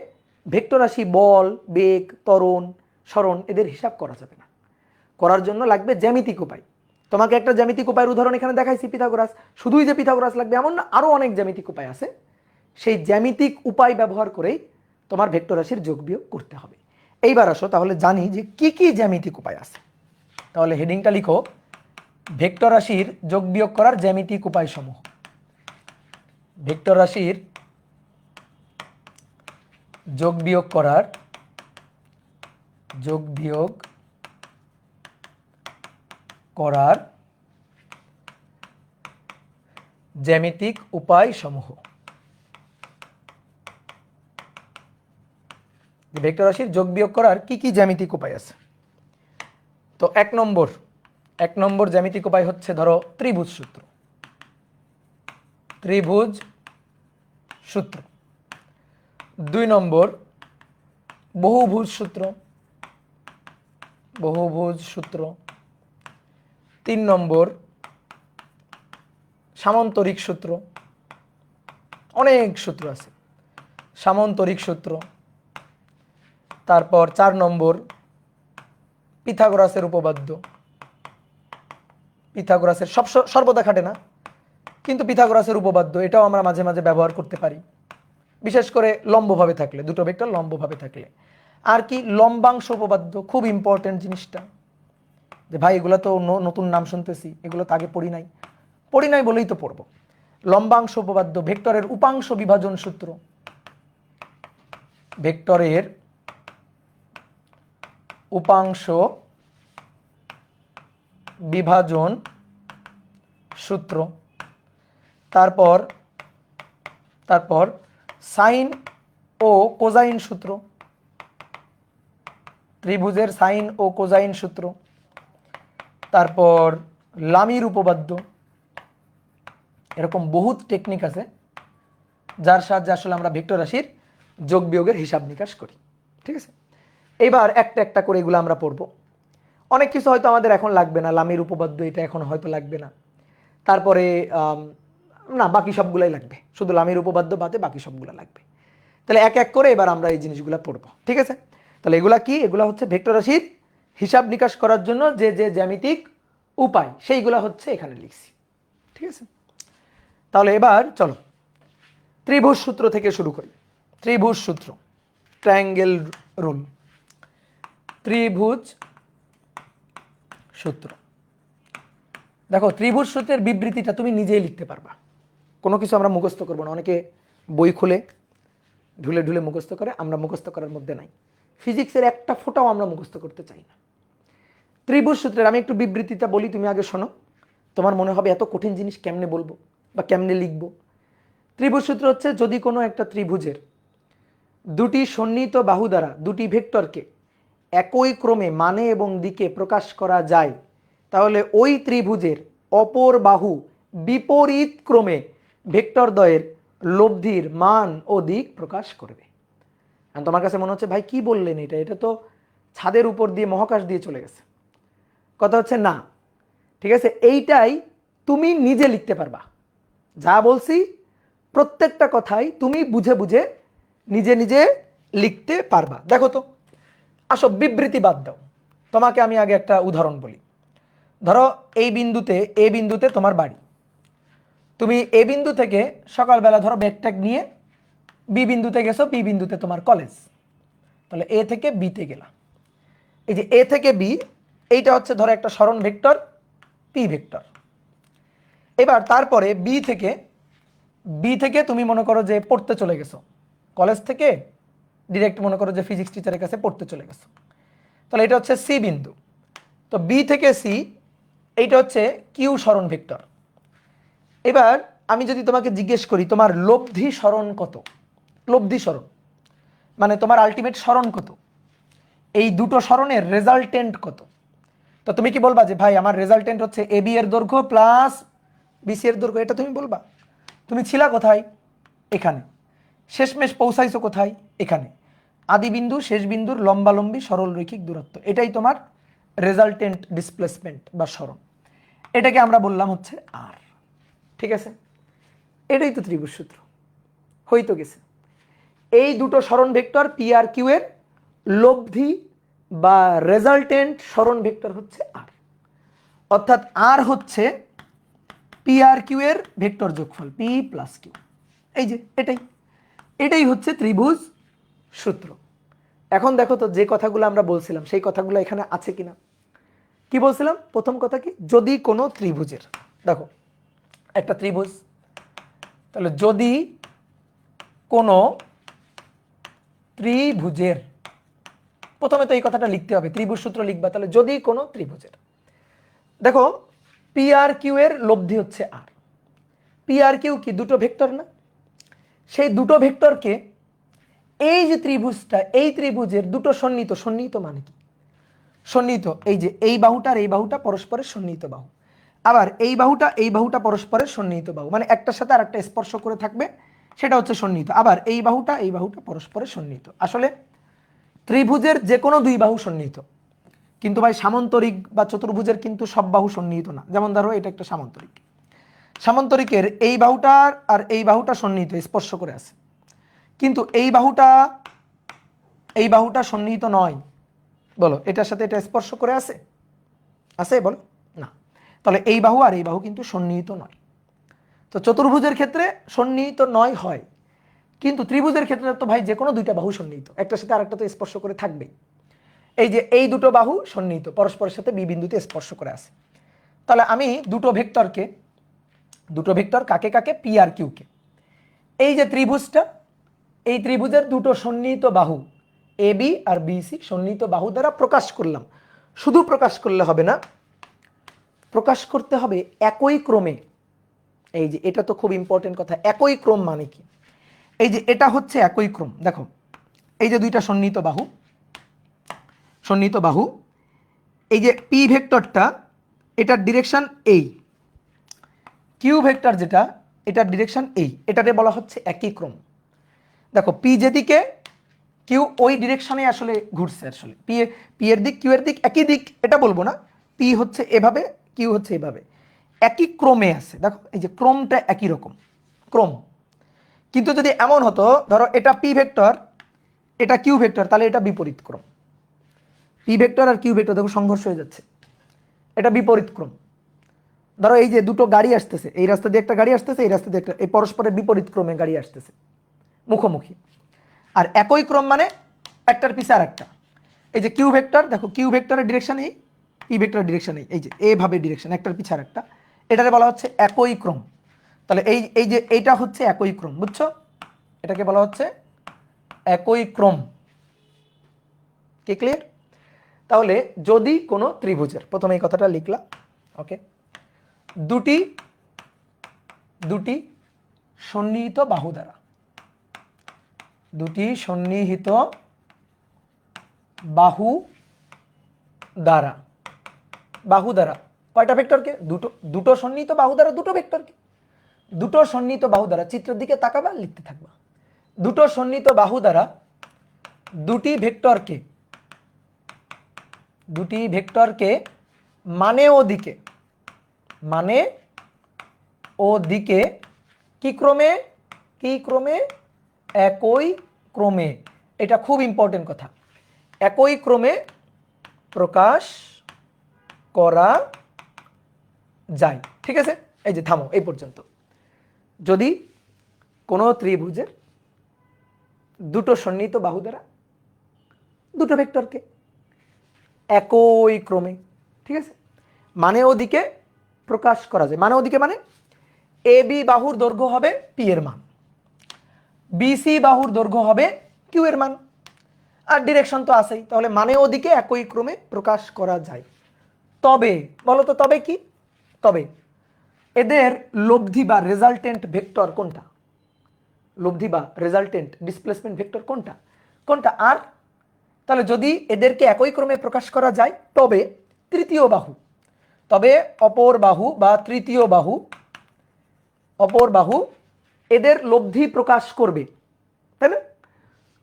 ভেক্টর রাশি, বল, বেগ, ত্বরণ, সরণ, এদের হিসাব করা যাবে না। করার জন্য লাগবে জ্যামিতিক উপায়। তোমাকে একটা জ্যামিতিক উপায়ের উদাহরণ এখানে দেখাইছি, পিথাগোরাস। শুধুই যে পিথাগোরাস লাগবে এমন না, আরও অনেক জ্যামিতিক উপায় আছে। সেই জ্যামিতিক উপায় ব্যবহার করেই তোমার ভেক্টর রাশির যোগ বিয়োগ করতে হবে। এইবার আসো তাহলে জানি যে কি কি জ্যামিতিক উপায় আছে। তাহলে হেডিংটা লিখো, ভেক্টর রাশির যোগ বিয়োগ করার জ্যামিতিক উপায় সমূহ। ভেক্টর রাশির যোগ বিয়োগ করার জ্যামিতিক উপায় সমূহ। ভেক্টর রাশির যোগ বিয়োগ করার কি কি জ্যামিতিক উপায় আছে? তো এক নম্বর জ্যামিতিক উপায় হচ্ছে ধরো ত্রিভুজ সূত্র। 2 নম্বর বহুভুজ সূত্র। 3 নম্বর সামান্তরিক সূত্র। অনেক সূত্র আছে, সামান্তরিক সূত্র। তারপর 4 নম্বর পিথাগোরাসের উপপাদ্য। পিথাগোরাসের সর্বদা খাটে না, কিন্তু পিথাগোরাসের উপপাদ্য এটাও আমরা মাঝে মাঝে ব্যবহার করতে পারি, বিশেষ করে লম্বভাবে থাকলে, দুটো ভেক্টর লম্বভাবে থাকলে। আর কি লম্বাংশ উপপাদ্য, খুব ইম্পর্টেন্ট জিনিসটা, যে ভাই এগুলো তো নতুন নাম শুনতেছি, এগুলো তো আগে পড়ি নাই বলেই তো পড়বো। লম্বাংশ উপপাদ্য, ভেক্টরের উপাংশ বিভাজন সূত্র, ভেক্টরের উপাংশ বিভাজন সূত্র। তারপর সাইন ও কোজাইন সূত্র, ত্রিভুজের সাইন ও কোজাইন সূত্র। তারপর লামির উপপাদ্য। এরকম বহুত টেকনিক আছে যার সাহায্যে আসলে আমরা ভেক্টর রাশির যোগ বিয়োগের হিসাব নিকাশ করি। ঠিক আছে, এবার একটা একটা করে এগুলো আমরা পড়বো। অনেক কিছু হয়তো আমাদের এখন লাগবে না, লামির উপপাদ্য এটা এখন হয়তো লাগবে না। তারপরে না, বাকি সবগুলাই লাগবে, শুধু লামির উপপাদ্য বাদে বাকি সবগুলো লাগবে। তাহলে এক এক করে এবার আমরা এই জিনিসগুলো পড়বো। ঠিক আছে, তাহলে এগুলা কি? এগুলা হচ্ছে ভেক্টর রাশির হিসাব নিকাশ করার জন্য যে যে জ্যামিতিক উপায়, সেইগুলা হচ্ছে এখানে লিখছি। ঠিক আছে, তাহলে এবার চলো ত্রিভুজ সূত্র থেকে শুরু করি। ত্রিভুজ সূত্র, ট্রায়াঙ্গেল রুল, ত্রিভুজ সূত্র। দেখো, ত্রিভুজ সূত্রের বিবৃতিটা তুমি নিজেই লিখতে পারবা, কোনো কিছু আমরা মুখস্থ করবো না। অনেকে বই খুলে ঢুলে ঢুলে মুখস্থ করে, আমরা মুখস্থ করার মধ্যে নাই। ফিজিক্সের একটা ফোঁটাও আমরা মুখস্থ করতে চাই না। ত্রিভুজ সূত্রের আমি একটু বিবৃতিটা বলি, তুমি আগে শোনো, তোমার মনে হবে এত কঠিন জিনিস কেমনে বলবো বা কেমনে লিখবো। ত্রিভুজ সূত্র হচ্ছে, যদি কোনো একটা ত্রিভুজের দুটি সন্নিহিত বাহু দ্বারা দুটি ভেক্টরকে একই ক্রমে মানে এবং দিকে প্রকাশ করা যায়, তাহলে ওই ত্রিভুজের অপর বাহু বিপরীত ক্রমে ভেক্টরদ্বয়ের লব্ধির মান ও দিক প্রকাশ করবে। আর তোমার কাছে মনে হচ্ছে ভাই কি বললেন এটা, এটা তো ছাদের উপর দিয়ে মহাকাশ দিয়ে চলে গেছে। কথা হচ্ছে না, ঠিক আছে, এইটাই তুমি নিজে লিখতে পারবা। যা বলছি প্রত্যেকটা কথাই তুমি বুঝে বুঝে নিজে নিজে লিখতে পারবা। দেখো তো, আসো বিবৃতি বাদ দাও, তোমাকে আমি আগে একটা উদাহরণ বলি। ধরো এ বিন্দুতে তোমার বাড়ি, তুমি এ বিন্দু থেকে সকালবেলা ধরো ব্যাগ ট্যাগ নিয়ে বি বিন্দুতে গেছো, বি বিন্দুতে তোমার কলেজ, তাহলে এ থেকে বিতে গেলা। এই যে এ থেকে বি, এইটা হচ্ছে ধরো একটা সরণ ভেক্টর পি ভেক্টর। এবার তারপরে বি থেকে তুমি মনে করো যে পড়তে চলে গেছো, কলেজ থেকে ডিরেক্ট মনে করো যে ফিজিক্স টিচারের কাছে পড়তে চলে গেছো, তাহলে এটা হচ্ছে সি বিন্দু। তো বি থেকে সি, এইটা হচ্ছে কিউ সরণ ভেক্টর। এবার আমি যদি তোমাকে জিজ্ঞেস করি তোমার লব্ধি সরণ কত, লব্ধি সরণ মানে তোমার আলটিমেট সরণ কত, এই দুটো সরণের রেজাল্টেন্ট কত, তো তুমি কি বলবা যে ভাই আমার রেজাল্টেন্ট হচ্ছে এ বি এর দৈর্ঘ্য প্লাস বিসি এর দৈর্ঘ্য, এটা তুমি বলবা? তুমি ছিলা কোথায়? এখানে। শেষমেশ পৌঁছাইছো কোথায়? এখানে। আদি বিন্দু শেষ বিন্দুর লম্বালম্বী সরল রৈখিক দূরত্ব, এটাই তোমার রেজাল্টেন্ট ডিসপ্লেসমেন্ট বা সরণ। এটাকে আমরা বললাম হচ্ছে আর। ঠিক আছে, এটাই তো ত্রিভুজ সূত্র, হইতো গেছে। এই দুটো সরণ ভেক্টর পি আর কিউ এর লব্ধি বা রেজাল্টেন্ট সরণ ভেক্টর হচ্ছে আর, অর্থাৎ আর হচ্ছে পি আর কিউ এর ভেক্টর যোগফল পি প্লাস কিউ। এই যে এটাই হচ্ছে ত্রিভুজ সূত্র। এখন দেখো তো, যে কথাগুলো আমরা বলছিলাম সেই কথাগুলো এখানে আছে কিনা। কি বলছিলাম? প্রথম কথা কি, যদি কোনো ত্রিভুজের, দেখো একটা ত্রিভুজ, তাহলে যদি কোনো ত্রিভুজের, প্রথমে তো এই কথাটা লিখতে হবে, ত্রিভুজ সূত্র লিখবা, তাহলে যদি কোনো ত্রিভুজের, দেখো পি আর কিউ এর লব্ধি হচ্ছে আর। পি আর কিউ কি দুটো ভেক্টর না? সেই দুটো ভেক্টরকে এই যে ত্রিভুজটা, এই ত্রিভুজের দুটো সন্নিহিত মানে কি? সন্নিহিত, এই যে এই বাহুটা আর এই বাহুটা পরস্পরের সন্নিহিত বাহু, আবার এই বাহুটা পরস্পরের সন্নিহিত বাহু, মানে একটার সাথে আর একটা স্পর্শ করে থাকবে, সেটা হচ্ছে সন্নিহিত। আবার এই বাহুটা পরস্পরের সন্নিহিত। আসলে ত্রিভুজের যে কোনো দুই বাহু সন্নিহিত, কিন্তু ভাই সামান্তরিক বা চতুর্ভুজের কিন্তু সব বাহু সন্নিহিত না। যেমন ধরো এটা একটা সামান্তরিক, সামান্তরিকের এই বাহুটার আর এই বাহুটা সন্নিহিত, স্পর্শ করে আছে, কিন্তু এই বাহুটা এই বাহুটা সন্নিহিত নয়, বলো এটার সাথে এটা স্পর্শ করে আছে, আছে বলো না, তাহলে এই বাহু আর এই বাহু কিন্তু সন্নিহিত নয়। তো চতুর্ভুজের ক্ষেত্রে সন্নিহিত নয় হয়, কিন্তু ত্রিভুজের ক্ষেত্রে তো ভাই যে কোনো দুইটা বাহু সন্নিহিত, একটার সাথে আরেকটা তো স্পর্শ করে থাকবেই। এই যে এই দুটো বাহু সন্নিহিত, পরস্পরের সাথে বি বিন্দুতে স্পর্শ করে আছে। তাহলে আমি দুটো ভেক্টর কাকে কাকে, পি আর কিউকে, এই যে ত্রিভুজটা, এই ত্রিভুজের দুটো সন্নিহিত বাহু এ বি আর বিসি সন্নিহিত বাহু দ্বারা প্রকাশ করলাম। শুধু প্রকাশ করলে হবে না, প্রকাশ করতে হবে একই ক্রমে। এই যে এটা তো খুব ইম্পর্টেন্ট কথা, একই ক্রম মানে কি, এই যে এটা হচ্ছে একই ক্রম। দেখো এই যে দুইটা সন্নিহিত বাহু, এই যে পি ভেক্টরটা এটার ডিরেকশন এই, কিউ ভেক্টর যেটা এটার ডিরেকশন এই, এটাতে বলা হচ্ছে একই ক্রম। দেখো পি যেদিকে কিউ ওই ডিরেকশনে আসলে ঘুরছে, আসলে পি এর দিক কিউ এর দিক একই দিক এটা বলবো না, পি হচ্ছে এভাবে কিউ হচ্ছে এভাবে, একই ক্রমে আছে। দেখো এই যে ক্রমটা একই রকম ক্রম। কিন্তু যদি এমন হতো ধরো এটা পি ভেক্টর এটা কিউ ভেক্টর, তাহলে এটা বিপরীত ক্রম। পি ভেক্টর আর কিউ ভেক্টর দেখো সংঘর্ষ হয়ে যাচ্ছে, এটা বিপরীত ক্রম। ধরো এই যে দুটো গাড়ি আসতেছে, এই রাস্তা দিয়ে একটা গাড়ি আসতেছে, এই রাস্তা দিয়ে একটা, এই পরস্পরের বিপরীত ক্রমে গাড়ি আসতেছে মুখোমুখি। আর একই ক্রম মানে একটার পিছে আর একটা। এই যে কিউ ভেক্টর, দেখো কিউ ভেক্টরের ডিরেকশন এই, পি ভেক্টরের ডিরেকশন এই যে এভাবে ডিরেকশন একটার পিছে আর একটা, এটাকে বলা হচ্ছে একই ক্রম। তাহলে এই যে এইটা হচ্ছে একই ক্রম, বুঝছো, এটাকে বলা হচ্ছে একই ক্রম। কি ক্লিয়ার? তাহলে যদি কোনো ত্রিভুজের, প্রথমে এই কথাটা লিখলাম, ওকে, দুটি সন্নিহিত বাহু দ্বারা, দুটি সন্নিহিত বাহু দ্বারা কয়টা ভেক্টরকে, দুটো সন্নিহিত বাহু দ্বারা দুটো ভেক্টরকে, দুটো সন্নিহিত বাহু দ্বারা, চিত্রের দিকে তাকাবা লিখতে থাকবা, দুটো সন্নিহিত বাহু দ্বারা দুটি ভেক্টরকে মানে ও দিকে কি ক্রমে একই ক্রমে, এটা খুব ইম্পর্টেন্ট কথা, একই ক্রমে প্রকাশ করা যায়। ঠিক আছে, এই যে থামো এই পর্যন্ত। যদি কোনো ত্রিভুজের দুটো সন্নিহিত বাহু দ্বারা দুটো ভেক্টরকে একই ক্রমে, ঠিক আছে, মানে ওদিকে প্রকাশ করা যায়, মানে ওদিকে মানে এ বি বাহুর দৈর্ঘ্য হবে পি এর মান, বিসি বাহুর দৈর্ঘ্য হবে কিউ এর মান, আর ডিরেকশন তো আছেই, তাহলে মানে ওদিকে একই ক্রমে প্রকাশ করা যায়। তবে বলো তো তবে কি, তবে এদের লব্ধি বা রেজাল্টেন্ট ভেক্টর কোনটা, লব্ধি বা রেজাল্টেন্ট ডিসপ্লেসমেন্ট ভেক্টর কোনটা আর, তাহলে যদি এদেরকে একই ক্রমে প্রকাশ করা যায় তবে অপর বাহু বা তৃতীয় বাহু এদের লব্ধি প্রকাশ করবে, তাই না?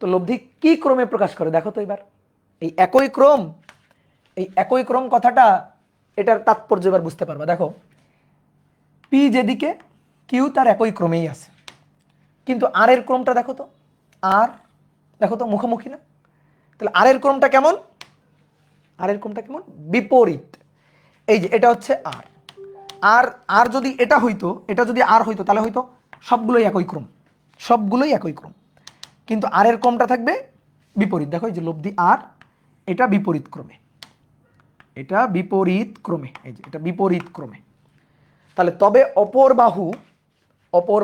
তো লব্ধি কি ক্রমে প্রকাশ করে দেখো তো এবার, এই একই ক্রম কথাটা, এটার তাৎপর্য এবার বুঝতে পারবা। দেখো পি যেদিকে কিউ তার একই ক্রমেই আছে, কিন্তু আর এর ক্রমটা দেখো তো মুখোমুখি না, তাহলে আর এর ক্রমটা কেমন, বিপরীত। এই যে এটা হচ্ছে আর যদি এটা যদি আর হইতো তাহলে হয়তো সবগুলোই একই ক্রম, কিন্তু আর এর ক্রমটা থাকবে বিপরীত। দেখো এই যে লব্ধি আর, এটা বিপরীত ক্রমে, এই যে এটা বিপরীত ক্রমে। তাহলে তবে অপর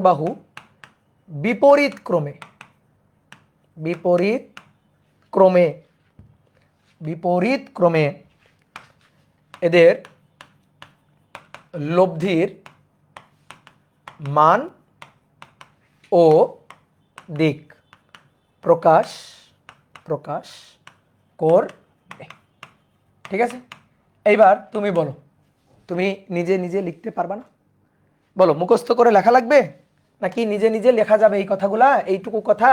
বাহু বিপরীত ক্রমে এদের লব্ধির মান ও দিক প্রকাশ করবে। ঠিক আছে, এইবার তুমি বলো, তুমি নিজে নিজে লিখতে পারবা না? বলো মুখস্থ করে লেখা লাগবে নাকি নিজে নিজে লেখা যাবে? এই কথাগুলা, এইটুকু কথা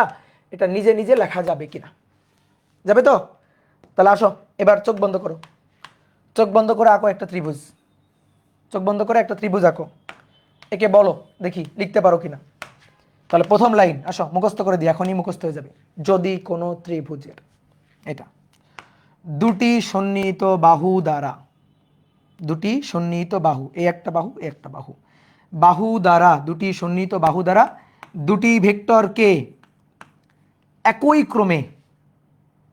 এটা নিজে নিজে লেখা যাবে কিনা? যাবে তো? তাহলে আসো এবার চোখ বন্ধ করে আঁকো একটা ত্রিভুজ, আঁকো, একে বলো দেখি লিখতে পারো কিনা। তাহলে প্রথম লাইন আসো মুখস্থ করে দিই, এখনই মুখস্থ হয়ে যাবে। যদি কোনো ত্রিভুজের এটা দুটি সন্নিহিত বাহু দ্বারা, দুটি সন্নিহিত বাহু, এই একটা বাহু এই একটা বাহু, বাহু দ্বারা, দুটি সন্নিহিত বাহু দ্বারা দুটি ভেক্টরকে একই ক্রমে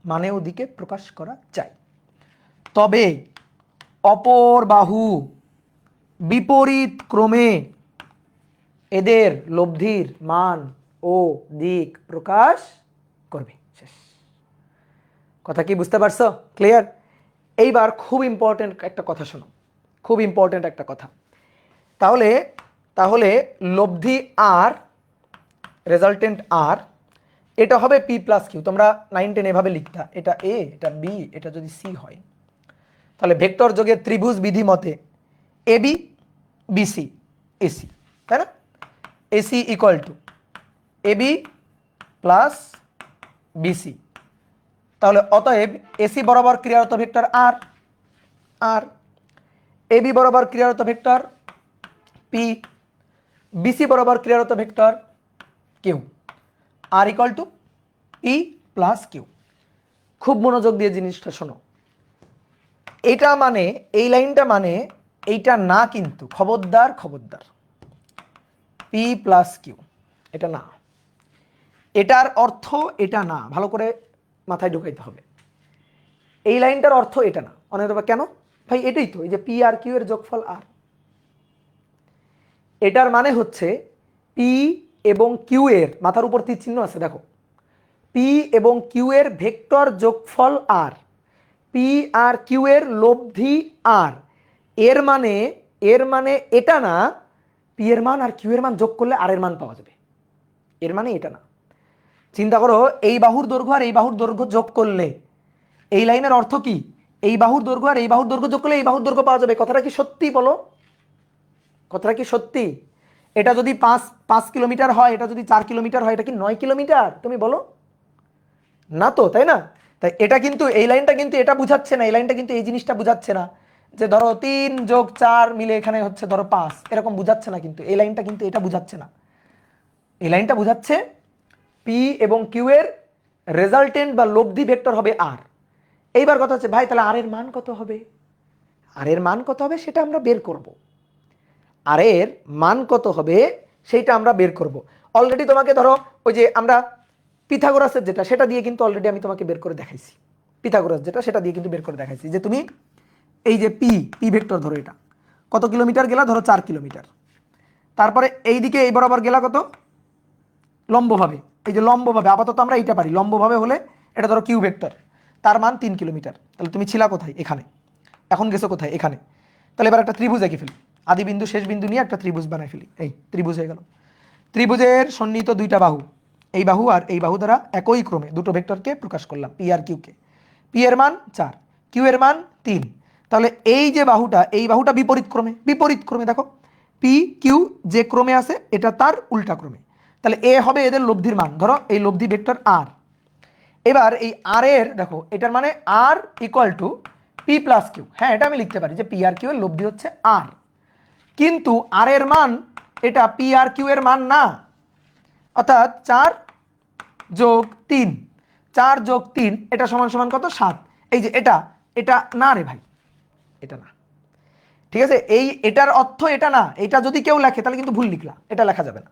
মানে ওদিকে প্রকাশ করা যায়, তবে অপর বাহু বিপরীত ক্রমে এদের লব্ধির মান ও দিক প্রকাশ করবে। শেষ কথা কি বুঝতে পারছো? ক্লিয়ার? এইবার খুব ইম্পর্টেন্ট একটা কথা শোনো, খুব ইম্পর্টেন্ট একটা কথা। তাহলে তাহলে লব্ধি আর রেজাল্টেন্ট আর এটা হবে পি প্লাস কিউ। তোমরা 9-10 এভাবে লিখতা, এটা এ এটা বি এটা যদি সি হয়, তাহলে ভেক্টর যোগের ত্রিভুজ বিধি মতে এ বি বিসি এসি, তাই না? AC equal to A B plus BC. তাহলে অতএব এসি বরাবর ক্রিয়ারত vector R, R A B বরাবর ক্রিয়ারত ভেক্টর পি, বিসি বরাবর ক্রিয়ারত vector Q, R equal to P plus Q. খুব মনোযোগ দিয়ে জিনিসটা শোনো, এটা মানে এই লাইনটা মানে এইটা না, কিন্তু খবরদার খবরদার, পি প্লাস কিউ এটা না, এটার অর্থ এটা না, ভালো করে মাথায় ঢুকাইতে হবে। এই লাইনটার অর্থ এটা না। অনেক কেন ভাই? এটাই তো, এই যে পি আর কিউ এর যোগফল আর, এটার মানে হচ্ছে পি এবং কিউ এর মাথার উপর তীর চিহ্ন আছে দেখো, পি এবং কিউ এর ভেক্টর যোগফল আর, পি আর কিউ এর লব্ধি আর। এর মানে এটা না, পি এর মান আর কিউ এর মান যোগ করলে আর এর মান পাওয়া যাবে, এর মানে এটা না। চিন্তা করো, এই বাহুর দৈর্ঘ্য আর এই বাহুর দৈর্ঘ্য যোগ করলে এই লাইনের অর্থ কি? এই বাহুর দৈর্ঘ্য আর এই বাহুর দৈর্ঘ্য যোগ করলে এই বাহুর দৈর্ঘ্য পাওয়া যাবে। কথাটা কি সত্যি বলো? কথাটা কি সত্যি? এটা যদি 5 কিলোমিটার হয়, এটা যদি 4 কিলোমিটার হয়, এটা কি 9 কিলোমিটার? তুমি বলো না তো, তাই না? তাই এটা কিন্তু, এই লাইনটা কিন্তু এটা বুঝাচ্ছে না, এই লাইনটা কিন্তু এই জিনিসটা বুঝাচ্ছে না যে ধরো 3 যোগ 4 মিলে এখানে হচ্ছে ধরো 5, এরকম বুঝাচ্ছে না, কিন্তু এই লাইনটা কিন্তু এটা বুঝাচ্ছে না। এই লাইনটা বুঝাচ্ছে পি এবং কিউ এর রেজাল্টেন্ট বা লব্ধি ভেক্টর হবে আর। এইবার কথা হচ্ছে ভাই তাহলে আর এর মান কত হবে? আর এর মান কত হবে সেটা আমরা বের করব। আর এর মান কত হবে সেইটা আমরা বের করব। অলরেডি তোমাকে ধরো ওই যে আমরা পিথাগোরাসের যেটা, সেটা দিয়ে কিন্তু অলরেডি আমি তোমাকে বের করে দেখাইছি। পিথাগোরাস যেটা, সেটা দিয়ে কিন্তু বের করে দেখাইছি যে তুমি এই যে পি পি ভেক্টর ধরো, এটা কত কিলোমিটার গেলা? ধরো 4 কিলোমিটার। তারপরে এই দিকে এই বরাবর গেলা কত? লম্বভাবে, এই যে লম্বভাবে, আপাতত আমরা এইটা পারি, লম্বভাবে হলে এটা ধরো কিউ ভেক্টর, তার মান 3 কিলোমিটার। তাহলে তুমি ছিলা কোথায়? এখানে। এখন গেছো কোথায়? এখানে। তাহলে এবার একটা ত্রিভুজ এঁকে ফেলি, আদি বিন্দু শেষ বিন্দু নিয়ে একটা ত্রিভুজ বানাই ফেলি। এই ত্রিভুজ হয়ে গেল। ত্রিভুজের সন্নিহিত দুইটা বাহু, এই বাহু আর এই বাহু দ্বারা একই ক্রমে দুটো ভেক্টরকে প্রকাশ করলাম, পি আর কিউকে। পি এর মান 4, কিউ এর মান 3। তাহলে এই যে বাহুটা, এই বাহুটা বিপরীত ক্রমে, বিপরীত ক্রমে দেখো পি কিউ যে ক্রমে আছে এটা তার উল্টা ক্রমে। তাহলে এ হবে এদের লব্ধির মান, ধরো এই লব্ধি ভেক্টর আর। এবার এই আর এর দেখো, এটার মানে R equal to P plus Q. হ্যাঁ, এটা আমি লিখতে পারি যে পি আর কিউ এর লব্ধি হচ্ছে আর, কিন্তু আর এর মান এটা পি আর কিউ এর মান না, অর্থাৎ 4 যোগ 3, 4 যোগ 3 এটা সমান সমান কত? 7। এই যে এটা, এটা না রে ভাই, এটা না। ঠিক আছে, এই এটার অর্থ এটা না। এটা যদি কেউ লেখে তাহলে কিন্তু ভুল লিখলা, এটা লেখা যাবে না।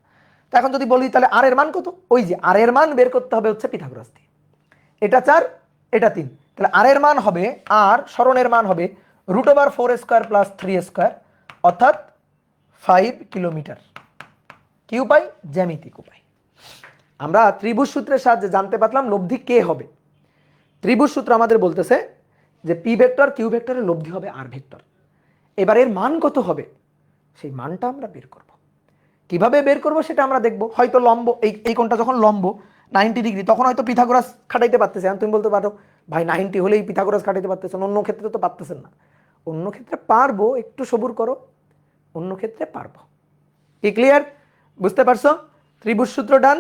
তো এখন যদি বলি তাহলে আর এর মান কত? ওই যে আর এর মান বের করতে হবে হচ্ছে পিথাগোরাস দিয়ে। এটা 4 এটা 3, তাহলে আর এর মান হবে, আর সরণের মান হবে √4² প্লাস 3² অর্থাৎ 5 কিলোমিটার। কি উপায়? জ্যামিতিক উপায়। আমরা ত্রিভুজ সূত্রের সাহায্যে জানতে পারলাম লব্ধি কে হবে। ত্রিভুজ সূত্র আমাদের বলতেছে যে পি ভেক্টর কিউ ভেক্টরের লব্ধি হবে আর ভেক্টর। এবার এর মান কত হবে সেই মানটা আমরা বের করব। কিভাবে বের করব সেটা আমরা দেখব। হয়তো লম্ব, এই কোণটা যখন লম্ব 90 ডিগ্রি, তখন হয়তো পিথাগোরাস খাটাইতে পারতেছে। তুমি বলতে পারো ভাই 90 হলেই পিথাগোরাস খাটাইতে পারতেছেন, অন্য ক্ষেত্রে তো পারতেছেন না। অন্য ক্ষেত্রে পারবো, একটু সবুর করো, অন্য ক্ষেত্রে পারবো। কি ক্লিয়ার? বুঝতে পারছো? ত্রিভুজ সূত্র ডান।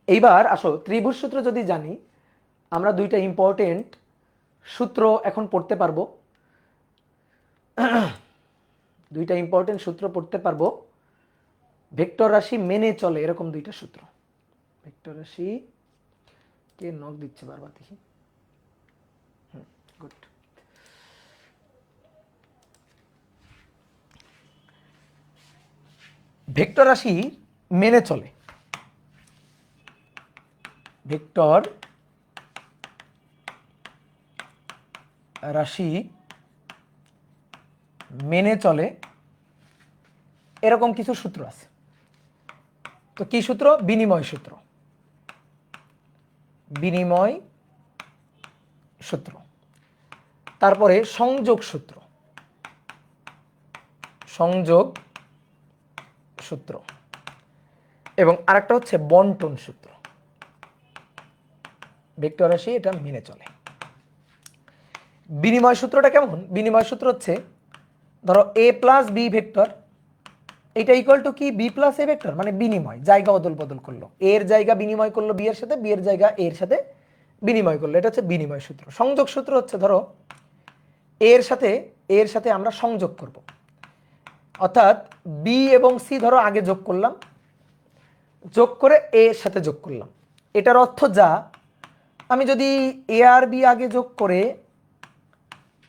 এইবার আসো, ত্রিভুজ সূত্র যদি জানি, আমরা দুইটা ইম্পর্টেন্ট সূত্র এখন পড়তে পারবো। দুইটা ইম্পর্টেন্ট সূত্র পড়তে পারবো ভেক্টর রাশি মেনে চলে, এরকম দুইটা সূত্র। ভেক্টর রাশি কে নক দিচ্ছে বারবার দেখি। গুড। ভেক্টর রাশি মেনে চলে, ভেক্টর রাশি মেনে চলে এরকম কিছু সূত্র আছে। তো কি সূত্র? বিনিময় সূত্র, বিনিময় সূত্র, তারপরে সংযোগ সূত্র, সংযোগ সূত্র, এবং আরেকটা হচ্ছে বন্টন সূত্র। ভেক্টর রাশি এটা মেনে চলে। বিনিময় সূত্রটা কেমন? বিনিময় সূত্র হচ্ছে ধরো a প্লাস বি ভেক্টর, এটা ইকুয়াল টু কি? বি প্লাস এ ভেক্টর, মানে বিনিময়, জায়গা অদল বদল করলো, এর জায়গা বিনিময় করলো বি এর সাথে, বি এর জায়গা এর সাথে বিনিময় করলো, এটা হচ্ছে বিনিময় সূত্র। সংযোগ সূত্র হচ্ছে ধরো এর সাথে আমরা সংযোগ করব, অর্থাৎ বি এবং সি ধরো আগে যোগ করলাম, যোগ করে এ এর সাথে যোগ করলাম, এটার অর্থ যা, আমি যদি এ আর বি আগে যোগ করে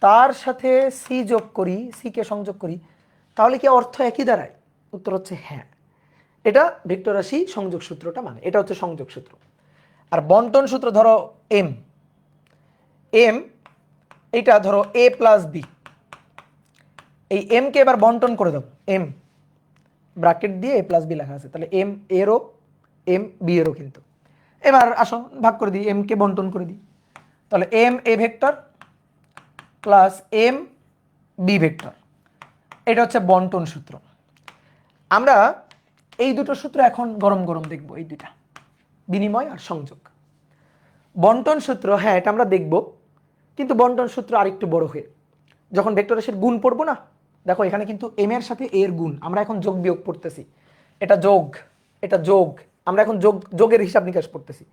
তার সাথে সি যোগ করি, সি কে সংযোগ করি, তাহলে কি অর্থ একই দাঁড়ায়? উত্তর হচ্ছে হ্যাঁ। এটা ভেক্টর রাশি সংযোগ সূত্রটা মানে, এটা হচ্ছে সংযোগ সূত্র। আর বন্টন সূত্র ধরো এম, এম এটা ধরো এ প্লাস বি, এই এম কে এবার বন্টন করে দাও, এম ব্র্যাকেট দিয়ে এ প্লাস বি লেখা আছে, তাহলে এম এরও এম বি এরও, কিন্তু এবার আসো ভাগ করে দিই, এম কে বন্টন করে দিই, তাহলে M A vector plus M B vector, এটা হচ্ছে বন্টন সূত্র। আমরা এই দুটো সূত্র এখন গরম গরম দেখব, এই দুটা, বিনিময় আর সংযোগ। বন্টন সূত্র, হ্যাঁ এটা আমরা দেখব, কিন্তু বন্টন সূত্র আরেকটু বড় হয়ে যখন ভেক্টর রাশির গুণ পড়বো না, দেখো এখানে কিন্তু এম এর সাথে এর গুণ, আমরা এখন যোগ বিয়োগ পড়তেছি, এটা যোগ, এটা যোগ, আমরা এখন যোগের হিসাব নিকাশ পড়তেছি।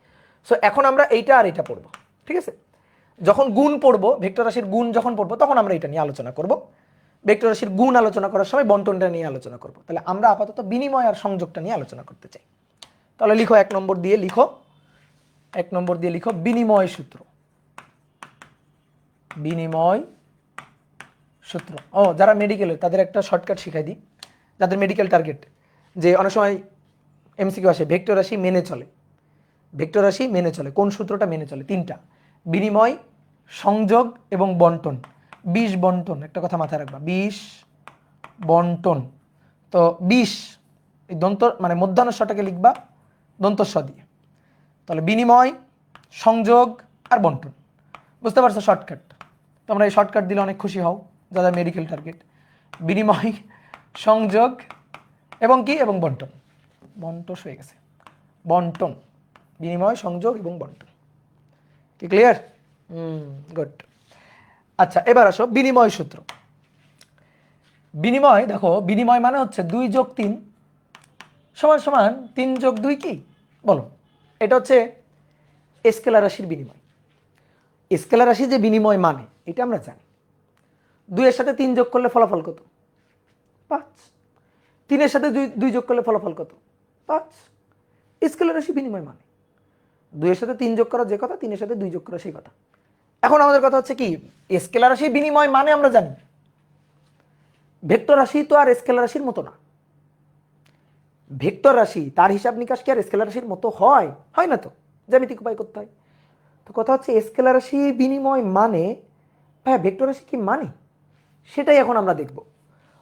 সো এখন আমরা এইটা আর এটা পড়বো, ঠিক আছে? যখন গুণ পড়বো, ভেক্টর রাশির গুণ যখন পড়বো, তখন আমরা এটা নিয়ে আলোচনা করব। ভেক্টর রাশির গুণ আলোচনা করার সময় বন্টনটা নিয়ে আলোচনা করব। তাহলে আমরা আপাতত বিনিময় আর সংযোগটা নিয়ে আলোচনা করতে চাই। তাহলে লিখো 1 নম্বর দিয়ে লিখো, 1 নম্বর দিয়ে লিখো বিনিময় সূত্র, বিনিময় সূত্র। ও যারা মেডিকেলের তাদের একটা শর্টকাট শিখাই দিই, যাদের মেডিকেল টার্গেট, যে অনেক সময় এমসিকিউ আসে ভেক্টর রাশি মেনে চলে, ভেক্টর রাশি মেনে চলে, কোন সূত্রটা মেনে চলে? তিনটা, বিনিময়, সংযোগ এবং বন্টন। 20 বন্টন, একটা কথা মাথায় রাখবা, 20 বন্টন। তো 20 এই দন্ত মানে মধ্যাহ্নস্বটাকে লিখবা দন্তস্ব দিয়ে, তাহলে বিনিময়, সংযোগ আর বন্টন। বুঝতে পারছো শর্টকাট? তোমরা এই শর্টকাট দিলে অনেক খুশি হও যারা মেডিকেল টার্গেট। বিনিময়, সংযোগ এবং কি, এবং বন্টন, বন্টস হয়ে গেছে, বন্টন, বিনিময়, সংযোগ এবং বন্টন। কি ক্লিয়ার? গুড। আচ্ছা এবার আসো বিনিময় সূত্র। বিনিময়, দেখো বিনিময় মানে হচ্ছে 2 যোগ 3 সমান সমান 3 যোগ 2 কি বলো? এটা হচ্ছে স্কেলার রাশির বিনিময়। স্কেলার রাশি যে বিনিময় মানে এটা আমরা জানি, 2 এর সাথে 3 যোগ করলে ফলাফল কত? 5। 3 এর সাথে 2 যোগ করলে ফলাফল কত? 5। স্কেলার রাশি বিনিময় মানে 2 এর সাথে 3 যোগ করা যে কথা, 3 এর সাথে 2 যোগ করা সেই কথা। এখন আমাদের কথা হচ্ছে কি, স্কেলার রাশি বিনিময় মানে আমরা জানি, ভেক্টর রাশি তো আর স্কেলার রাশির মতো না। ভেক্টর রাশি তার হিসাব নিকাশ কি আর স্কেলার রাশির মতো হয়? হয় না তো, জ্যামিতিক উপায় করতে হয়। তো কথা হচ্ছে স্কেলার রাশি বিনিময় মানে, ভাই ভেক্টর রাশি কি মানে, সেটাই এখন আমরা দেখব।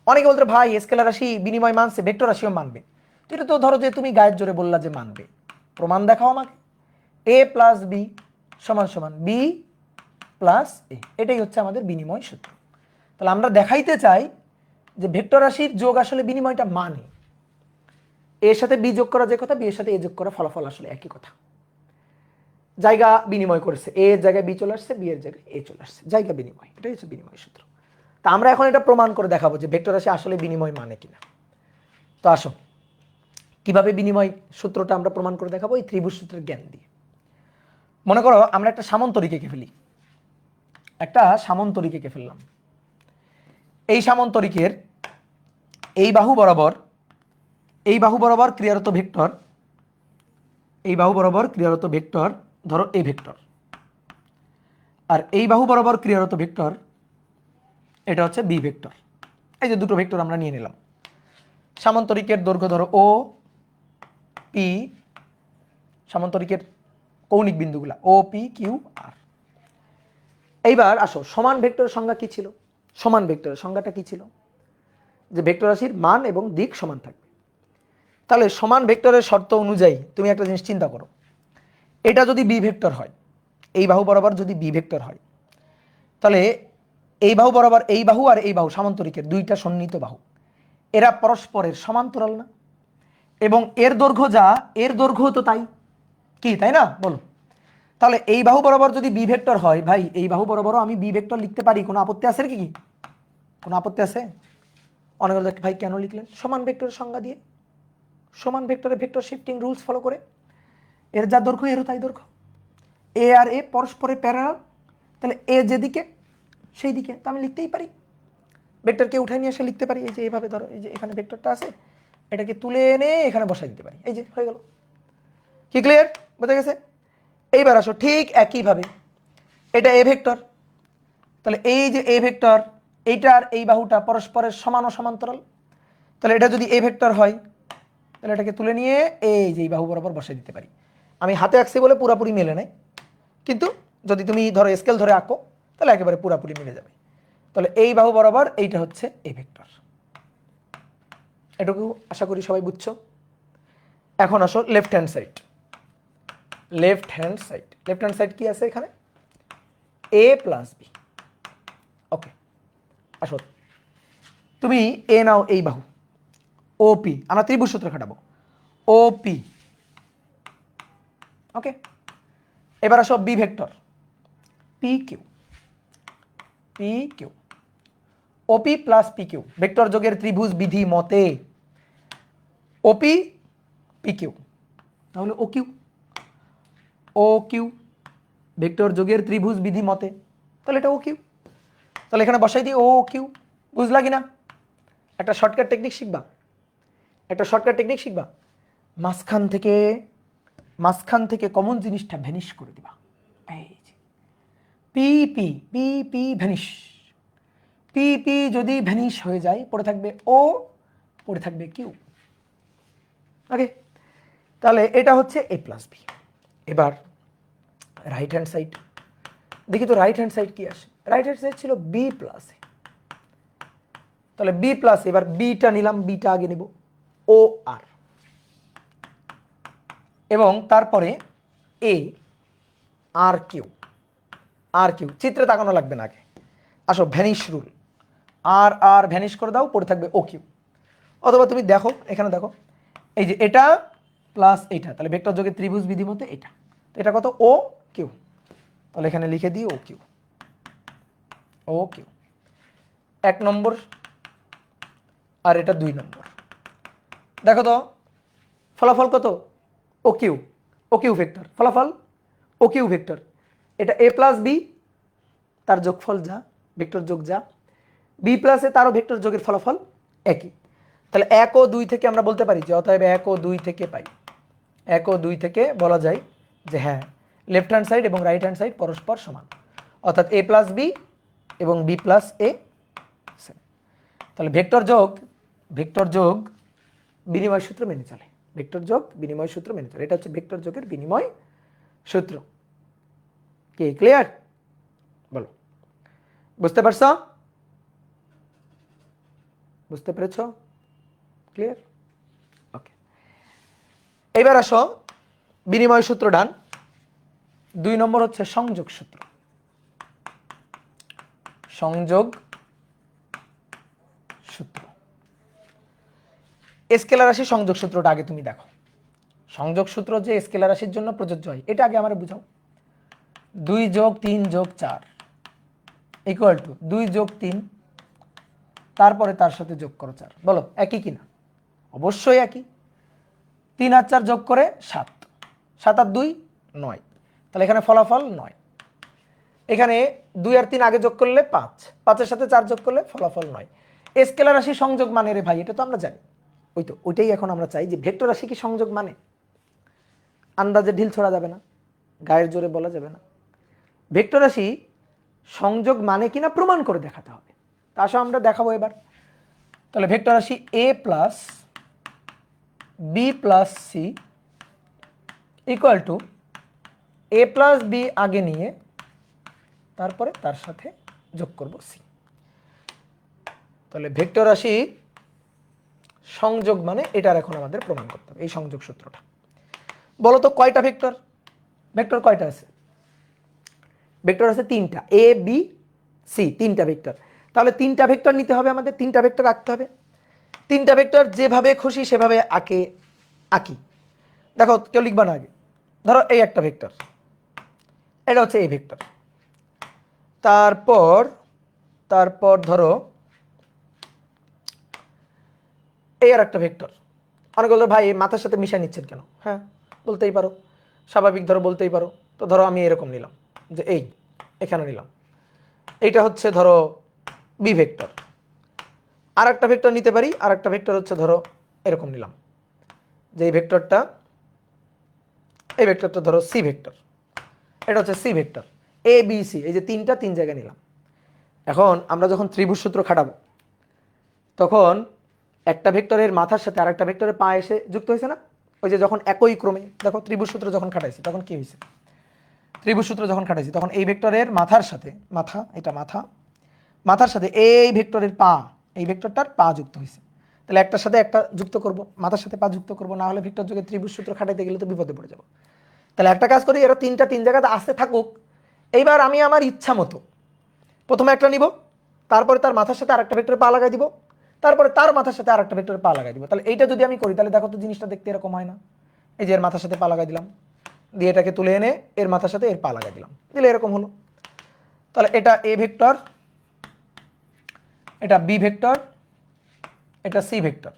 অনেকে বলতে ভাই স্কেলার রাশি বিনিময় মানছে, ভেক্টর রাশিও মানবে, তো এটা তো ধরো যে তুমি গায়ের জোরে বললা যে মানবে, প্রমাণ দেখাও আমাকে। এ প্লাস বি সমান সমান বি প্লাস এ, এটাই হচ্ছে আমাদের বিনিময় সূত্র। তাহলে আমরা দেখাইতে চাই যে ভেক্টর রাশির যোগ আসলে বিনিময়টা মানে, এর সাথে বি যোগ করা যে কথা, বি এর সাথে এ যোগ করা ফলাফল আসলে একই কথা। জায়গা বিনিময় করেছে, এ এর জায়গায় বি চলে আসছে, বি এর জায়গায় এ চলে আসছে, জায়গা বিনিময়, এটাই হচ্ছে বিনিময় সূত্র। তা আমরা এখন এটা প্রমাণ করে দেখাবো যে ভেক্টর রাশি আসলে বিনিময় মানে কিনা। তো আসো কিভাবে বিনিময় সূত্রটা আমরা প্রমাণ করে দেখাবো, এই ত্রিভুজ সূত্রের জ্ঞান দিয়ে। মনে করো আমরা একটা সামন্তরিক এঁকে ফেলি, একটা সামন্তরিক এঁকে ফেললাম। এই সামন্তরিকের এই বাহু বরাবর ক্রিয়ারত ভেক্টর, এই বাহু বরাবর ক্রিয়ারত ভেক্টর ধরো এ ভেক্টর, আর এই বাহু বরাবর ক্রিয়ারত ভেক্টর এটা হচ্ছে বি ভেক্টর। এই যে দুটো ভেক্টর আমরা নিয়ে নিলাম। সামান্তরিকের দৈর্ঘ্য ধরো ও পি, সামান্তরিকের কৌণিক বিন্দুগুলা ও পি কিউ আর। এইবার আসো সমান ভেক্টরের সংজ্ঞা কি ছিল? সমান ভেক্টরের সংজ্ঞাটা কি ছিল? যে ভেক্টর রাশির মান এবং দিক সমান থাকবে। তাহলে সমান ভেক্টরের শর্ত অনুযায়ী তুমি একটা জিনিস চিন্তা করো, এটা যদি বি ভেক্টর হয়, এই বাহু বরাবর যদি বি ভেক্টর হয়, তাহলে এই বাহু বরাবর এই বাহু আর এই বাহু সামান্তরিকের দুইটা সন্নিহিত বাহু, এরা পরস্পরের সমান্তরাল না? এবং এর দৈর্ঘ্য যা, এর দৈর্ঘ্য তো তাই, কি তাই না? বলো। তাহলে এই বাহু বরাবর যদি বি ভেক্টর হয়, ভাই এই বাহু বরাবরও আমি বি ভেক্টর লিখতে পারি, কোনো আপত্তি আছে কি? কোনো আপত্তি আছে? অনেক ভাই কেন লিখলেন? সমান ভেক্টরের সংজ্ঞা দিয়ে, সমান ভেক্টরের ভেক্টর শিফটিং রুলস ফলো করে, এর যা দৈর্ঘ্য এরও তাই দৈর্ঘ্য, এ আর এ পরস্পরের প্যারালাল, তাহলে এ যেদিকে সেই দিকে তো আমি লিখতেই পারি। ভেক্টরকে উঠাই নিয়ে এসে লিখতে পারি, এই যে এইভাবে ধরো, এই যে এখানে ভেক্টরটা আছে, এটাকে তুলে এনে এখানে বসাই দিতে পারি, এই যে হয়ে গেল। কি ক্লিয়ার? বোঝা গেছে? এইবার আসো ঠিক একইভাবে এটা এ ভেক্টর, তাহলে এই যে এ ভেক্টর, এইটার এই বাহুটা পরস্পরের সমান ও সমান্তরাল, তাহলে এটা যদি এ ভেক্টর হয়, তাহলে এটাকে তুলে নিয়ে এই যে এই বাহু বরাবর বসাই দিতে পারি। আমি হাতে আঁকছি বলে পুরাপুরি মেলে নাই, কিন্তু যদি তুমি ধরো স্কেল ধরে আঁকো তাহলে একেবারে পুরাপুরি মিলে যাবে। তাহলে এই বাহু বরাবর এইটা হচ্ছে এ ভেক্টর। এটুকু আশা করি সবাই বুঝছো। এখন আসো left hand side. Left hand side, left hand side কি আছে এখানে? এ প্লাস বি। ওকে, আসো তুমি এ নাও, এই বাহু ওপি, আমরা ত্রিভুজ সূত্র খাটাবো, ওপি। ওকে, এবার আসো B vector, P Q, P Q, OP plus P Q, vector যোগের ত্রিভুজ বিধি মতে ওপি পি কিউ, তাহলে O Q, O Q, vector যোগের ত্রিভুজ বিধি মতে, তাহলে এটা ও কিউ। তাহলে এখানে বসাই দিই ও কিউ। বুঝলা কিনা? একটা শর্টকাট টেকনিক শিখবা, একটা শর্টকাট টেকনিক শিখবা, মাঝখান থেকে কমন জিনিসটা ভ্যানিশ করে দিবা। এই যে P P P P vanish, P P যদি ভ্যানিশ হয়ে যায়, পড়ে থাকবে ও, পড়ে থাকবে কিউ। ওকে, তাহলে এটা হচ্ছে এ প্লাস বি। এবার রাইট হ্যান্ড সাইড দেখি তো, রাইট হ্যান্ড সাইড কি আসে? রাইট হ্যান্ড সাইড ছিল বি প্লাস এ, তাহলে বি প্লাস, এবার বিটা নিলাম, বিটা আগে নিব, ও আর, এবং তারপরে এ আর কিউ, আর কিউ। চিত্রে তাকানো লাগবে না, আগে আসো ভ্যানিশ রুল, আর আর ভ্যানিশ করে দাও, পড়ে থাকবে ও কিউ। অথবা তুমি দেখো, এখানে দেখো, এই যে এটা প্লাস এটা, তাহলে ভেক্টর যোগের ত্রিভুজ বিধি মতে এটা, এটা কত? O Q. তাহলে এখানে লিখে দিই ও কিউ, ও কিউ 1 নম্বর, আর এটা 2 নম্বর। দেখো তো ফলাফল কত? ও কিউ, ও কিউ ভেক্টর, ফলাফল ও কিউ ভেক্টর। এটা এ প্লাস বি, তার যোগফল যা, ভেক্টর যোগ যা, বি প্লাসে তারও ভেক্টর যোগের ফলাফল একই। তাহলে 1 ও 2 থেকে আমরা বলতে পারি যে অতএব 1 ও 2 থেকে পাই, 1 ও 2 থেকে বলা যায় যে হ্যাঁ, লেফট হ্যান্ড সাইড এবং রাইট হ্যান্ড সাইড পরস্পর সমান, অর্থাৎ এ প্লাস বি এবং বি প্লাস এ। তাহলে ভেক্টর যোগ বিনিময় সূত্র মেনে চলে, ভেক্টর যোগ বিনিময় সূত্র মেনে চলে, এটা হচ্ছে ভেক্টর যোগের বিনিময় সূত্র। কি ক্লিয়ার? বলো, বুঝতে পারছো? বুঝতে পেরেছ? ক্লিয়ার? ওকে, এবার আসো বিনিময় সূত্র ডান। 2 নম্বর হচ্ছে সংযোগ সূত্র, সংযোগ সূত্র। স্কেলার রাশি সংযোগ সূত্রটা আগে তুমি দেখো। সংযোগ সূত্র যে স্কেলার রাশির জন্য প্রযোজ্য হয়, এটা আগে আমরা বুঝাও। 2 যোগ 3 যোগ 4 ইকুয়াল টু 2 যোগ 3, তারপরে তার সাথে যোগ করো 4। বলো একই কিনা? অবশ্যই একই। 3 আর 4 যোগ করে 7, 7 আর 2 9, তাহলে এখানে ফলাফল 9। এখানে 2 আর 3 আগে যোগ করলে 5, 5 এর সাথে 4 যোগ করলে ফলাফল 9। স্কেলার রাশি সংযোগ মানে রে ভাই, এটা তো আমরা জানি। ওইটাই এখন আমরা চাই যে ভেক্টর রাশি কি সংযোগ মানে? আন্দাজে ঢিল ছোড়া যাবে না, গায়ের জোরে বলা যাবে না। ভেক্টর রাশি সংযোগ মানে কিনা প্রমাণ করে দেখাতে হবে। তা আসলে আমরা দেখাবো এবার। তাহলে ভেক্টর রাশি a plus B plus C equal to a plus B আগে নিয়ে তারপরে তার সাথে যোগ করব সি। তাহলে ভেক্টর রাশি সংযোগ মানে এটার এখন আমাদের প্রমাণ করতে হবে, এই সংযোগ সূত্রটা। বলো তো কয়টা ভেক্টর? ভেক্টর কয়টা আছে? ভেক্টর আছে তিনটা, এ বি সি, তিনটা ভেক্টর। তাহলে তিনটা ভেক্টর নিতে হবে আমাদের, তিনটা ভেক্টর আঁকতে হবে। তিনটা ভেক্টর যেভাবে খুশি সেভাবে আঁকি। দেখো কেউ লিখবা না আগে। ধরো এই একটা ভেক্টর, এটা হচ্ছে এই ভেক্টর। তারপর ধরো এই আর একটা ভেক্টর। অনেক বলতো ভাই মাথার সাথে মিশা নিচ্ছেন কেন? হ্যাঁ বলতেই পারো, স্বাভাবিক ধরো বলতেই পারো। তো ধরো আমি এরকম নিলাম যে এই এখানে নিলাম, এইটা হচ্ছে ধরো বি ভেক্টর। আর একটা ভেক্টর নিতে পারি, আর একটা ভেক্টর হচ্ছে ধরো এরকম নিলাম যে এই ভেক্টরটা ধরো সি ভেক্টর, এটা হচ্ছে C vector. A B C, এই যে তিন জায়গায় নিলাম। এখন আমরা যখন ত্রিভুজ সূত্র খাটাবো তখন একটা ভেক্টরের মাথার সাথে আর একটা ভেক্টরের পা এসে যুক্ত হয়েছে না? ওই যে যখন একই ক্রমে, দেখো ত্রিভুজ সূত্র যখন খাটাইছি তখন কি হয়েছে? ত্রিভুজ সূত্র যখন খাটাইছি তখন এই ভেক্টরের মাথার সাথে মাথার সাথে এই ভেক্টরের পা, এই ভেক্টরটার পা যুক্ত হয়েছে। তাহলে একটার সাথে একটা যুক্ত করব, মাথার সাথে পা যুক্ত করব, না হলে ভেক্টর যুগে ত্রিভুজ সূত্র খাটাইতে গেলে তো বিপদে পড়ে যাব। তাহলে একটা কাজ করি, এরা তিন জায়গাতে আসতে থাকুক। এইবার আমি আমার ইচ্ছা মতো প্রথমে একটা নিব, তারপরে তার মাথার সাথে আরেকটা ভেক্টরে পা লাগাই দিব, তারপরে তার মাথার সাথে আরেকটা ভেক্টরে পা লাগাই দিব। তাহলে এইটা যদি আমি করি তাহলে দেখো তো জিনিসটা দেখতে এরকম হয় না? এই যে এর মাথার সাথে পা লাগাই দিলাম, দিয়ে এটাকে তুলে এনে এর মাথার সাথে এর পা লাগাই দিলাম, দিলে এরকম হলো। তাহলে এটা এ ভেক্টর, এটা বি ভেক্টর, এটা সি ভেক্টর।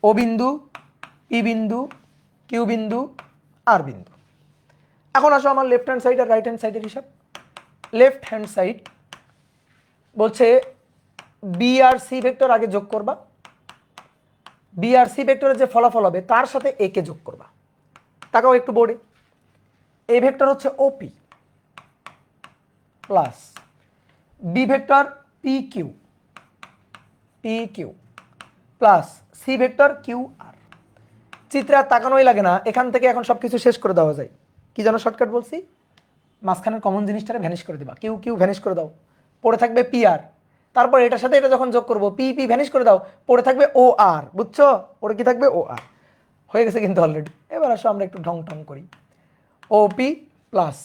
ও বিন্দু, পি বিন্দু, কিউ বিন্দু, আর বিন্দু। এখন আসো আমার লেফট হ্যান্ড সাইড আর রাইট হ্যান্ড সাইডের হিসাব। লেফট হ্যান্ড সাইড বলছে বি আর সি ভেক্টর আগে যোগ করবা, বি আর সি ভেক্টরের যে ফলাফল হবে তার সাথে এ কে যোগ করবা। তাকাও একটু বোর্ডে, এ ভেক্টর হচ্ছে OP plus B vector P Q plus C vector Q R. চিত্রে আর তাকানোই লাগে না, এখান থেকে এখন সবকিছু শেষ করে দেওয়া যায়। কি যেন শর্টকাট বলছি? মাঝখানের কমন জিনিসটা ভ্যানিশ করে দিবা, কিউ ভ্যানিশ করে দাও, পড়ে থাকবে পি আর। তারপর এটার সাথে এটা যখন যোগ করবো পি ভ্যানিশ করে দাও, পড়ে থাকবে ও আর। বুঝছো? পড়ে কি থাকবে? ও আর। হয়ে গেছে কিন্তু অলরেডি। এবার আসো আমরা একটু ঢং ঢং করি। O P plus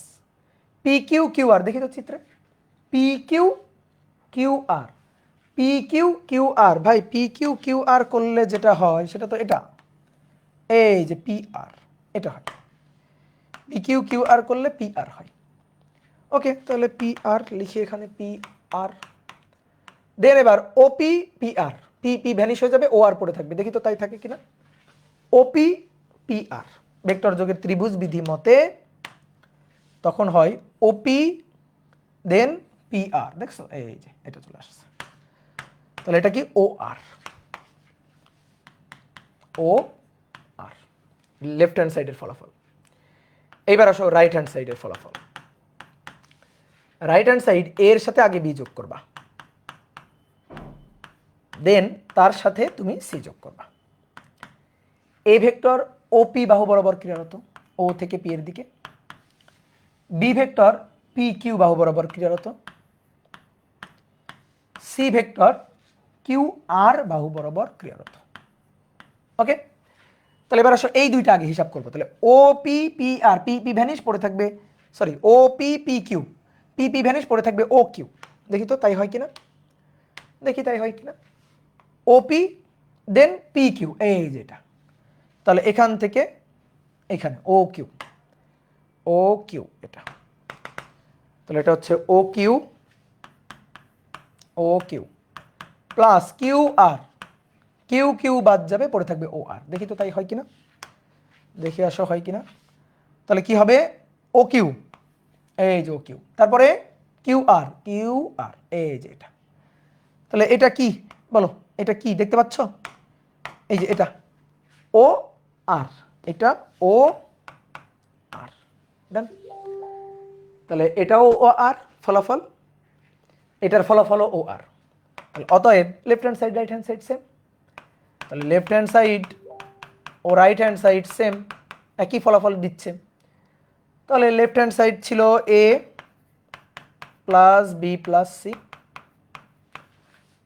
P Q R, দেখি তো চিত্রে, P Q R, Q R. ভাই পি কিউ আর করলে যেটা হয় সেটা তো এটা, এই যে পি আর, এটা হয়। পি কিউ আর করলে পি আর হয়। ওকে, তাহলে পি আর লিখি এখানে, পি আর। দেন এবার ওপি পি আর, পি ভ্যানিশ হয়ে যাবে, ও আর পড়ে থাকবে, দেখি তো তাই থাকে কিনা। ওপি পি আর ভেক্টর যোগের ত্রিভুজ বিধি মতে তখন হয় ওপি দেন পি আর। দেখছো, এই যে এটা চলে আসছে। তাহলে এটা কি? ও আর, লেফট হ্যান্ড সাইডের ফলাফল। এইবার আসো রাইট হ্যান্ড সাইডের ফলাফল। রাইট হ্যান্ড সাইড এর সাথে আগে বি যোগ করবা, দেন তার সাথে তুমি সি যোগ করবা। এ ভেক্টর ওপি বাহু বরাবর ক্রিয়ারত, ও থেকে পি এর দিকে। বি ভেক্টর পি কিউ বাহু বরাবর ক্রিয়ারত। সি ভেক্টর কিউ আর বাহু বরাবর ক্রিয়ারত। ওকে, তাহলে এবার আসো এই দুইটা আগে হিসাব করবো। তাহলে O P R, P vanish পড়ে থাকবে, sorry O P Q, P vanish পড়ে থাকবে ও কিউ। দেখি তো তাই হয় কিনা, দেখি তাই হয় কিনা। ওপি দেন পি কিউ, এই যেটা। তাহলে এখান থেকে এখানে ও কিউ এটা। তাহলে এটা হচ্ছে ও কিউ প্লাস কিউ বাদ যাবে, পড়ে থাকবে ও আর। দেখি তো তাই হয় কিনা, দেখে আসো হয় কিনা। তাহলে কি হবে? ও কিউ, এই যে ও কিউ, তারপরে কিউ আর, এই যে এটা। তাহলে এটা কি বলো, এটা কি দেখতে পাচ্ছ? এই যে এটা ও আর, এটা ও আর। ডান। তাহলে এটাও ও আর ফলাফল, এটার ফলাফল ও আর। অতএব left hand side right hand side same, তাহলে লেফট হ্যান্ড সাইড ও রাইট হ্যান্ড সাইড সেম, একই ফলাফল দিচ্ছে। তাহলে লেফট হ্যান্ড সাইড ছিল এ প্লাস বি প্লাস সি,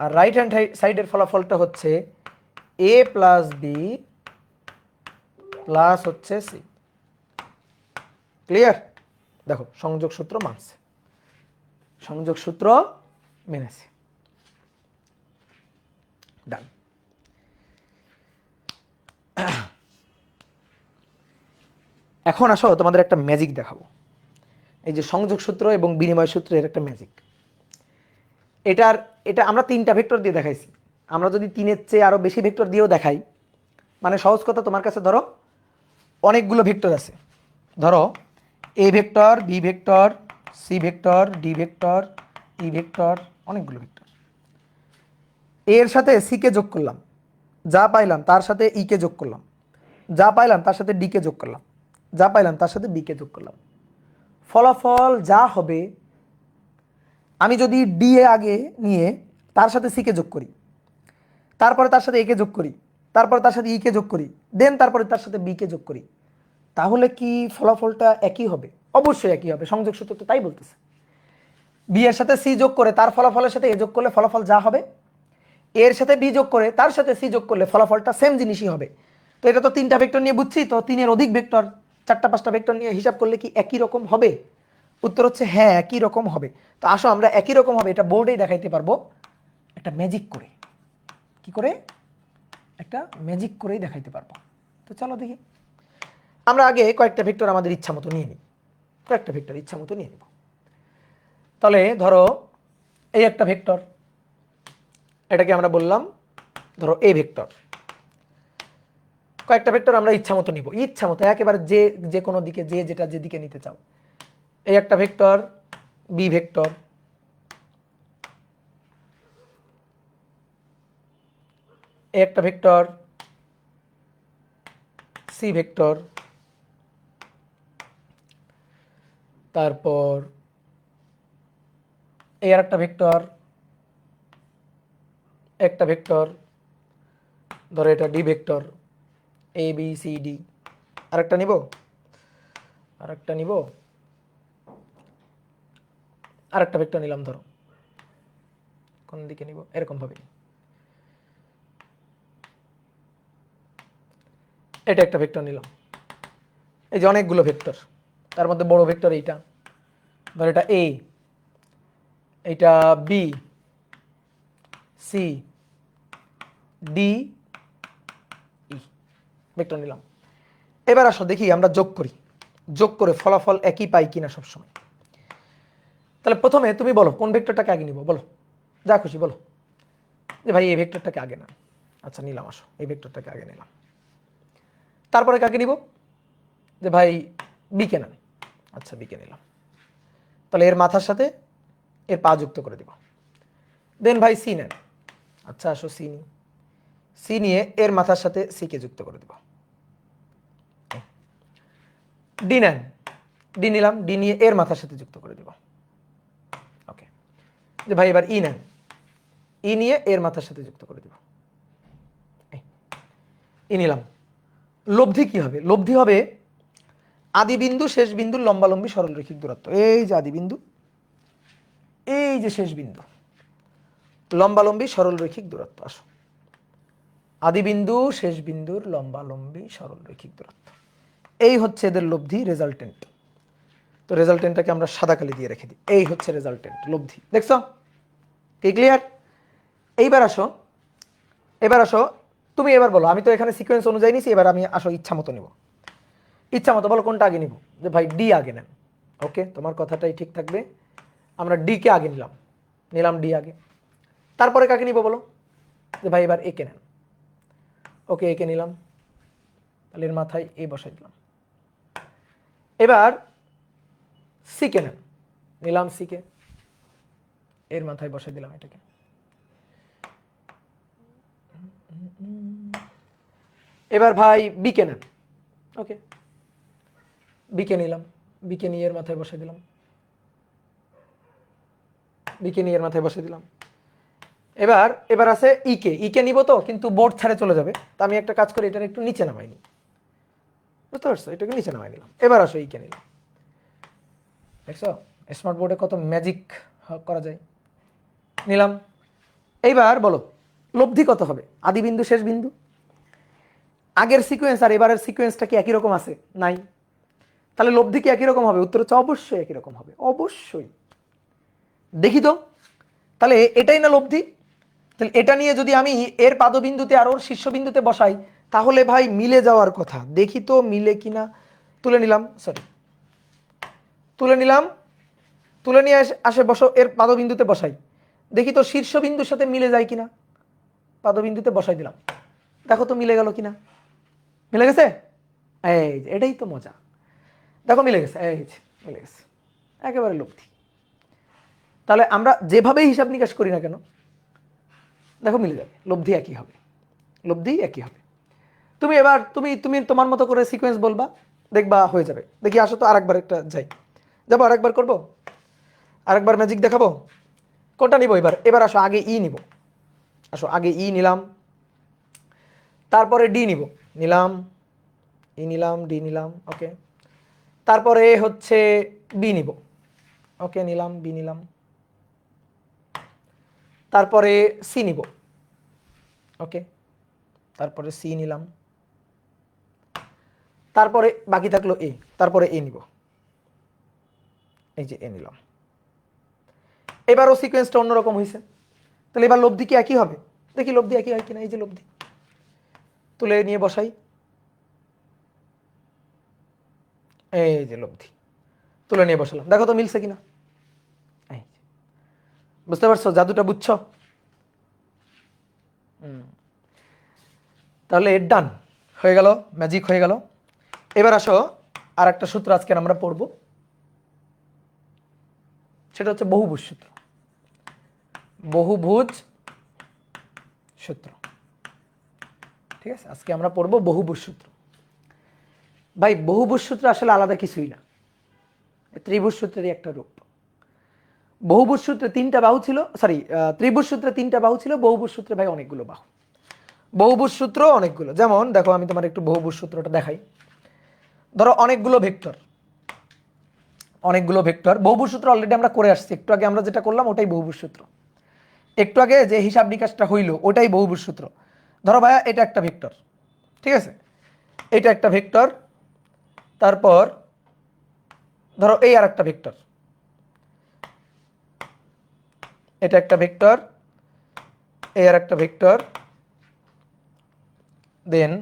আর রাইট হ্যান্ড সাইডের ফলাফলটা হচ্ছে এ প্লাস বি প্লাস হচ্ছে সি। ক্লিয়ার? দেখো সংযোগ সূত্র মানছে, সংযোগ সূত্র মেনেছে। ডান। এখন আসো তোমাদের একটা ম্যাজিক দেখাবো, এই যে সংযোগ সূত্র এবং বিনিময় সূত্রের একটা ম্যাজিক। এটা আমরা 3টা ভেক্টর দিয়ে দেখাইছি, আমরা যদি 3-এর চেয়ে আরো বেশি ভেক্টর দিয়েও দেখাই, মানে সহজ কথা, তোমার কাছে ধরো অনেকগুলো ভেক্টর আছে, ধরো A vector, B vector, C vector, D vector, E vector, অনেকগুলো ভেক্টর। এর সাথে সি কে যোগ করলাম, যা পাইলাম তার সাথে ই কে যোগ করলাম, যা পাইলাম তার সাথে ডি কে যোগ করলাম, যা পাইলাম তার সাথে বি কে যোগ করলাম। ফলাফল যা হবে, আমি যদি ডি এ আগে নিয়ে তার সাথে সি কে যোগ করি, তারপরে তার সাথে এ কে যোগ করি, তারপরে তার সাথে ই কে যোগ করি, দেন তারপরে তার সাথে বি কে যোগ করি, তাহলে কি ফলাফলটা একই হবে? অবশ্যই একই হবে, সংযোগ সূত্র তো তাই বলতেছে। বি এর সাথে সি যোগ করে তার ফলাফলের সাথে এ যোগ করলে ফলাফল যা হবে, এর সাথে বি যোগ করে তার সাথে সি যোগ করলে ফলাফলটা সেম জিনিসই হবে। তো এটা তো 3টা ভেক্টর নিয়ে বুঝছি, তো 3-এর অধিক ভেক্টর, 4টা-5টা ভেক্টর নিয়ে হিসাব করলে কি একই রকম হবে? উত্তর হচ্ছে হ্যাঁ, একই রকম হবে। তো আসো আমরা একই রকম হবে এটা বোর্ডেই দেখাইতে পারবো একটা ম্যাজিক করে। কি করে? একটা ম্যাজিক করেই দেখাইতে পারবো। তো চলো দেখি। আমরা আগে কয়েকটা ভেক্টর আমাদের ইচ্ছা মতো নিয়ে নিই, কয়েকটা ভেক্টর ইচ্ছা মতো নিয়ে নিব। তাহলে ধরো এই একটা ভেক্টর, এটাকে আমরা বললাম ধরো এ ভেক্টর। কয়েকটা ভেক্টর আমরা ইচ্ছা মতো নিব, ইচ্ছা মতো একেবারে যে যে কোনো দিকে, যে যেটা যেদিকে নিতে চাও। এই একটা ভেক্টর বি ভেক্টর, এই একটা ভেক্টর সি ভেক্টর, তারপর এই আর একটা ভেক্টর, একটা ভেক্টর ধরো এটা D vector, A B C D. আরেকটা নিব, আরেকটা নিব, আরেকটা ভেক্টর নিলাম, ধরো কোন দিকে নিব, এরকম ভাবে। এটা একটা ভেক্টর নিলাম, এই যে অনেকগুলো ভেক্টর, তার মধ্যে বড় ভেক্টর এইটা, ধর এটা এ, এটা B, C, D, E vector নিলাম। এবার আসো দেখি আমরা যোগ করি, যোগ করে ফলাফল একই পাই কিনা সবসময়। তাহলে প্রথমে তুমি বলো কোন ভেক্টরটাকে আগে নিব, বলো, যা খুশি বলো, যে ভাই এই ভেক্টরটাকে আগে না। আচ্ছা নিলাম, আসো এই ভেক্টরটাকে আগে নিলাম। তারপরে কাকে নিব, যে ভাই বি কে নেন। আচ্ছা বি কে নিলাম, তাহলে এর মাথার সাথে এর পা যুক্ত করে দিব। দেন ভাই সি নেন। আচ্ছা আসো সি নি, সি নিয়ে এর মাথার সাথে সি কে যুক্ত করে দিব। ডি নেন, ডি নিলাম, ডি নিয়ে এর মাথার সাথে যুক্ত করে দিব। ওকে, যে ভাই এবার ই নেন, ই নিয়ে এর মাথার সাথে যুক্ত করে দিব। ই নিলাম। লব্ধি কি হবে? লব্ধি হবে আদি বিন্দু শেষ বিন্দুর লম্বালম্বী সরলরৈখিক দূরত্ব। এই যে আদি বিন্দু, এই যে শেষ বিন্দু, লম্বালম্বী সরলরৈখিক দূরত্ব। আসো, আদি বিন্দু শেষ বিন্দুর লম্বালম্বী সরলরৈখিক দূরত্ব, এই হচ্ছে এদের লব্ধি, রেজাল্টেন্ট। তো রেজাল্টেন্টটাকে আমরা সাদা কালি দিয়ে রেখে দিই, এই হচ্ছে রেজাল্টেন্ট, লব্ধি। দেখছো কি ক্লিয়ার? এইবার আসো, এবার আসো তুমি এবার বলো, আমি তো এখানে সিকোয়েন্স অনুযায়ী নিছি, এবার আমি আসো ইচ্ছা মতো নিব। ইচ্ছা মতো বলো কোনটা আগে নিব, যে ভাই ডি আগে নেন। ওকে, তোমার কথাটাই ঠিক থাকবে, আমরা ডি কে আগে নিলাম, নিলাম ডি আগে। তারপরে কাকে নিব বলো, যে ভাই এবার এ কে নেন। ওকে এ কে নিলাম, তাহলে এর মাথায় এ বসাই দিলাম। এবার সি কে নেন, নিলাম সি কে, এর মাথায় বসাই দিলাম এটাকে। এবার ভাই বি কে নেন। ওকে, বিকে নিলাম, বিকে নিয়ে এর মাথায় বসে দিলাম। বিকে নিয়ে এর মাথায় বসে দিলাম। এবার আছে ইকে নিব তো, কিন্তু বোর্ড ছেড়ে চলে যাবে। তো আমি একটা কাজ করি, এটার একটু নিচে নামাই নি, বুঝতে পারছো? এটাকে নিচে নামাই নিলাম। এবার আসো ইকে নিলাম। দেখছো স্মার্ট বোর্ডে কত ম্যাজিক করা যায়। নিলাম। এইবার বলো লব্ধি কত হবে? আদি বিন্দু শেষ বিন্দু। আগের সিকোয়েন্স আর এবারের সিকোয়েন্সটা কি একই রকম আছে? নাই। তাহলে লব্ধি কি একই রকম হবে? উত্তর হচ্ছে অবশ্যই একই রকম হবে, অবশ্যই। দেখি তো, তাহলে এটাই না লব্ধি? তাহলে এটা নিয়ে যদি আমি এর পাদবিন্দুতে আর ওর শীর্ষবিন্দুতে বসাই, তাহলে ভাই মিলে যাওয়ার কথা। দেখি তো মিলে কিনা। তুলে নিলাম, সরি তুলে নিলাম, তুলে নিয়ে আসে বসো, এর পাদবিন্দুতে বসাই, দেখি তো শীর্ষবিন্দুর সাথে মিলে যায় কিনা। পাদবিন্দুতে বসাই দিলাম, দেখো তো মিলে গেল কিনা। মিলে গেছে? এই এটাই তো মজা। দেখো মিলে গেছে, এই মিলে গেছে, একেবারে লব্ধি। তাহলে আমরা যেভাবেই হিসাব নিকাশ করি না কেন, দেখো মিলে যাবে, লব্ধি একই হবে, লব্ধি একই হবে। তুমি এবার তুমি তোমার মতো করে সিকোয়েন্স বলবা, দেখবা হয়ে যাবে। দেখি আসো তো আরেকবার একটা যাই, যাবো আরেকবার করবো, আরেকবার ম্যাজিক দেখাবো। কোনটা নিব এবার আসো আগে ই নিব। আসো আগে ই নিলাম, তারপরে ডি নিব, নিলাম ই নিলাম, ডি নিলাম, ওকে। তারপরে হচ্ছে বি নিব, ওকে নিলাম, বি নিলাম। তারপরে সি নিব, ওকে। তারপরে সি নিলাম। তারপরে বাকি থাকলো এ, তারপরে এ নিব, এই যে এ নিলাম। এবারও সিকোয়েন্সটা অন্যরকম হয়েছে। তাহলে এবার লব্ধি কি একই হবে? দেখি লব্ধি একই হয় কিনা। এই যে লব্ধি, তুলে নিয়ে বসাই, এই যে লব্ধি, তুলে নিয়ে বসালাম, দেখো তো মিলছে কিনা। বুঝতে পারছো জাদুটা? বুঝছো? তাহলে ডান হয়ে গেল, ম্যাজিক হয়ে গেল। এবার আসো আর একটা সূত্র আজকে আমরা পড়ব, সেটা হচ্ছে বহুভুজ সূত্র। বহুভুজ সূত্র, ঠিক আছে? আজকে আমরা পড়বো বহুভুজ সূত্র। ভাই বহুভুজ সূত্র আসলে আলাদা কিছুই না, ত্রিভুজ সূত্রেরই একটা রূপ। বহুভুজ সূত্রে তিনটা বাহু ছিল, সরি ত্রিভুজ সূত্রে তিনটা বাহু ছিল, বহুভুজ সূত্রে ভাই অনেকগুলো বাহু। বহুভুজ সূত্র অনেকগুলো, যেমন দেখো আমি তোমার একটু বহুভুজ সূত্রটা দেখাই। ধরো অনেকগুলো ভেক্টর, অনেকগুলো ভেক্টর, বহুভুজ সূত্র অলরেডি আমরা করে আসছি। একটু আগে আমরা যেটা করলাম ওটাই বহুভুজ সূত্র। একটু আগে যে হিসাব নিকাশটা হইল ওটাই বহুভুজ সূত্র। ধরো ভাইয়া এটা একটা ভেক্টর, ঠিক আছে? এটা একটা ভেক্টর, তারপর ধরো এই আর একটা ভেক্টর, এটা একটা ভেক্টর, এই আর একটা ভেক্টর, দেন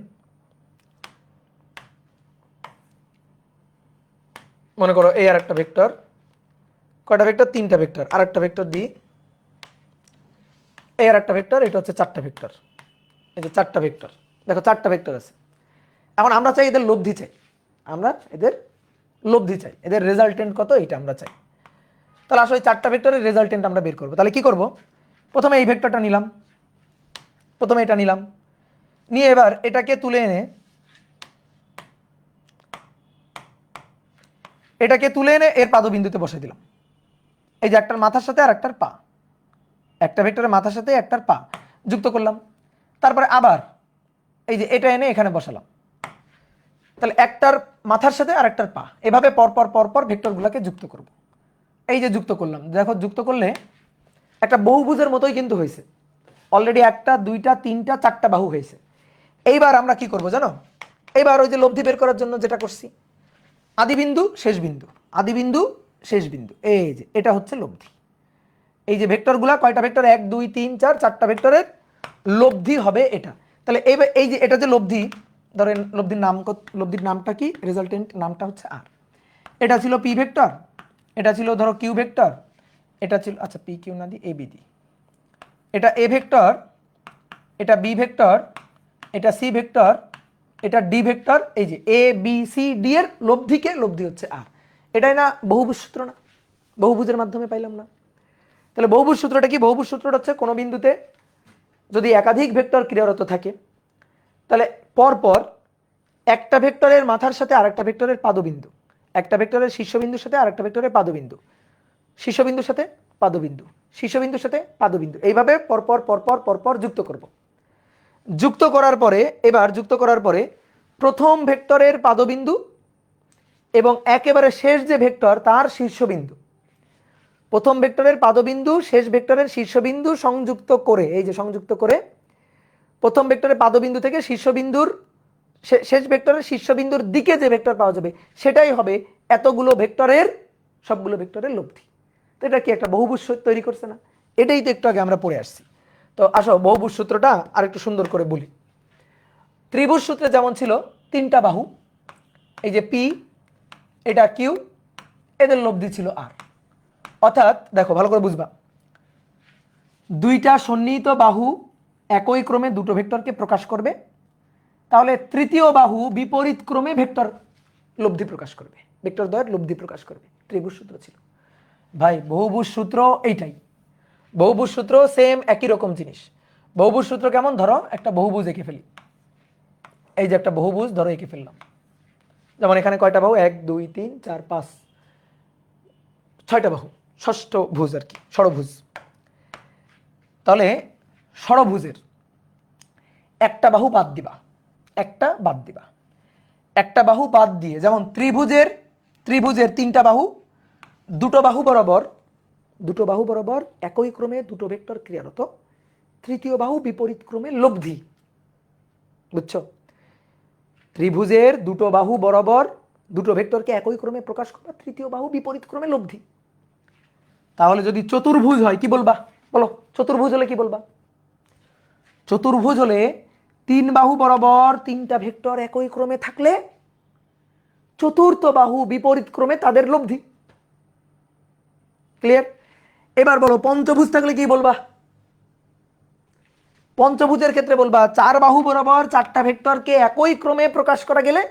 মনে করো এই আর একটা ভেক্টর। কয়টা ভেক্টর? তিনটা ভেক্টর। আর একটা ভেক্টর দিই, এই আর একটা ভেক্টর, এটা হচ্ছে চারটা ভেক্টর। এই যে চারটা ভেক্টর, দেখো চারটা ভেক্টর আছে। এখন আমরা চাই এদের লব্ধি চাই, আমরা এদের লব্ধি চাই, এদের রেজাল্টেন্ট কত এটা আমরা চাই। তাহলে আসলে চারটা ভেক্টরের রেজাল্টেন্ট আমরা বের করবো। তাহলে কি করব? প্রথমে এই ভেক্টরটা নিলাম, প্রথমে এটা নিলাম, নিয়ে এবার এটাকে তুলে এনে, এটাকে তুলে এনে এর পাদবিন্দুতে বসে দিলাম। এই যে একটার মাথার সাথে আর একটার পা, একটা ভেক্টরের মাথার সাথে একটার পা যুক্ত করলাম। তারপরে আবার এই যে এটা এনে এখানে বসালাম। তাহলে একটার মাথার সাথে আর একটার পা, এভাবে পরপর পরপর ভেক্টরগুলোকে যুক্ত করব। এই যে যুক্ত করলাম, দেখো যুক্ত করলে একটা বহুভুজের মতোই কিন্তু হয়েছে। অলরেডি একটা, দুইটা, তিনটা, চারটা বাহু হয়েছে। এইবার আমরা কি করব জানো? এইবার ওই যে লব্ধি বের করার জন্য যেটা করছি, আদি বিন্দু শেষ বিন্দু, আদি বিন্দু শেষ বিন্দু, এই যে এটা হচ্ছে লব্ধি। এই যে ভেক্টরগুলা কয়টা ভেক্টর? 1 2 3 4, চারটা ভেক্টরের লব্ধি হবে এটা। তাহলে এই যে এটা যে লব্ধি, ধরেন লব্ধির নামটা কি? রেজাল্টেন্ট নামটা হচ্ছে আর। এটা ছিল পি ভেক্টর, এটা ছিল ধরো কিউ ভেক্টর, এটা ছিল, আচ্ছা পি কিউ না দিই এ বি দিই, এটা এ ভেক্টর, এটা বি ভেক্টর, এটা সি ভেক্টর, এটা ডি ভেক্টর। এই যে এ বি সি ডি এর লব্ধি হচ্ছে আর। এটাই না বহুভুজ সূত্র? না বহুভুজের মাধ্যমে পাইলাম না? তাহলে বহুভুজ সূত্রটা কি? বহুভুজ সূত্রটা হচ্ছে কোনো বিন্দুতে যদি একাধিক ভেক্টর ক্রিয়ারত থাকে, তাহলে পরপর একটা ভেক্টরের মাথার সাথে আরেকটা ভেক্টরের পাদবিন্দু, একটা ভেক্টরের শীর্ষবিন্দুর সাথে আরেকটা ভেক্টরের পাদবিন্দু, শীর্ষবিন্দুর সাথে পাদবিন্দু, শীর্ষবিন্দুর সাথে পাদবিন্দু, এইভাবে পরপর পরপর পরপর যুক্ত করব। যুক্ত করার পরে প্রথম ভেক্টরের পাদবিন্দু এবং একেবারে শেষ যে ভেক্টর তার শীর্ষবিন্দু, প্রথম ভেক্টরের পাদবিন্দু শেষ ভেক্টরের শীর্ষবিন্দু সংযুক্ত করে, এই যে সংযুক্ত করে প্রথম ভেক্টরের পাদবিন্দু থেকে শীর্ষবিন্দুর শেষ ভেক্টরের শীর্ষবিন্দুর দিকে যে ভেক্টর পাওয়া যাবে সেটাই হবে এতগুলো ভেক্টরের সবগুলো ভেক্টরের লব্ধি। তো এটা কি একটা বহুভুজ তৈরি করছে না? এটাই তো একটু আগে আমরা পড়ে আসছি। তো আসো বহুভুজ সূত্রটা আর একটু সুন্দর করে বলি। ত্রিভুজ সূত্রে যেমন ছিল তিনটা বাহু, এই যে পি, এটা কিউ, এদের লব্ধি ছিল আর। অর্থাৎ দেখো ভালো করে বুঝবা, দুইটা সন্নিহিত বাহু একই ক্রমে দুটো ভেক্টরকে প্রকাশ করবে, তাহলে তৃতীয় বাহু বিপরীত ক্রমে ভেক্টর লব্ধি প্রকাশ করবে, ভেক্টর দ্বয়ের লব্ধি প্রকাশ করবে। ত্রিভুজ সূত্র ছিল ভাই। বহুভুজ সূত্র এইটাই, বহুভুজ সূত্র সেম একই রকম জিনিস। বহুভুজ সূত্র কেমন? ধরো একটা বহুভুজ এঁকে ফেলি, এই যে একটা বহুভুজ ধরো এঁকে ফেললাম, যেমন এখানে কয়টা বাহু? 1 2 3 4 5 6টা বাহু, ষষ্ঠ ভুজ আর কি, ষড়ভুজ। তাহলে ষড়ভুজের একটা বাহু বাদ দিবা, একটা বাদ দিবা, একটা বাহু বাদ দিয়ে, যেমন ত্রিভুজের তিনটা বাহু, দুটো বাহু বরাবর একই ক্রমে দুটো ভেক্টর ক্রিয়ারত, তৃতীয় বাহু বিপরীত ক্রমে লব্ধি। বুঝছো? ত্রিভুজের দুটো বাহু বরাবর দুটো ভেক্টরকে একই ক্রমে প্রকাশ করা, তৃতীয় বাহু বিপরীত ক্রমে লব্ধি। তাহলে যদি চতুর্ভুজ হয় কি বলবা? বলো, চতুর্ভুজ হলে কি বলবা? চতুর্ভুজ হলে তিন বাহু বরাবর তিনটা ভেক্টর একই ক্রমে থাকলে চতুর্থ বাহু বিপরীত ক্রমে তাদের লব্ধি। ক্লিয়ার? এবার বলো পঞ্চভুজ থাকলে কি বলবা? পঞ্চভুজের ক্ষেত্রে বলবা চার বাহু বরাবর চারটা ভেক্টরকে একই ক্রমে প্রকাশ করা গেলে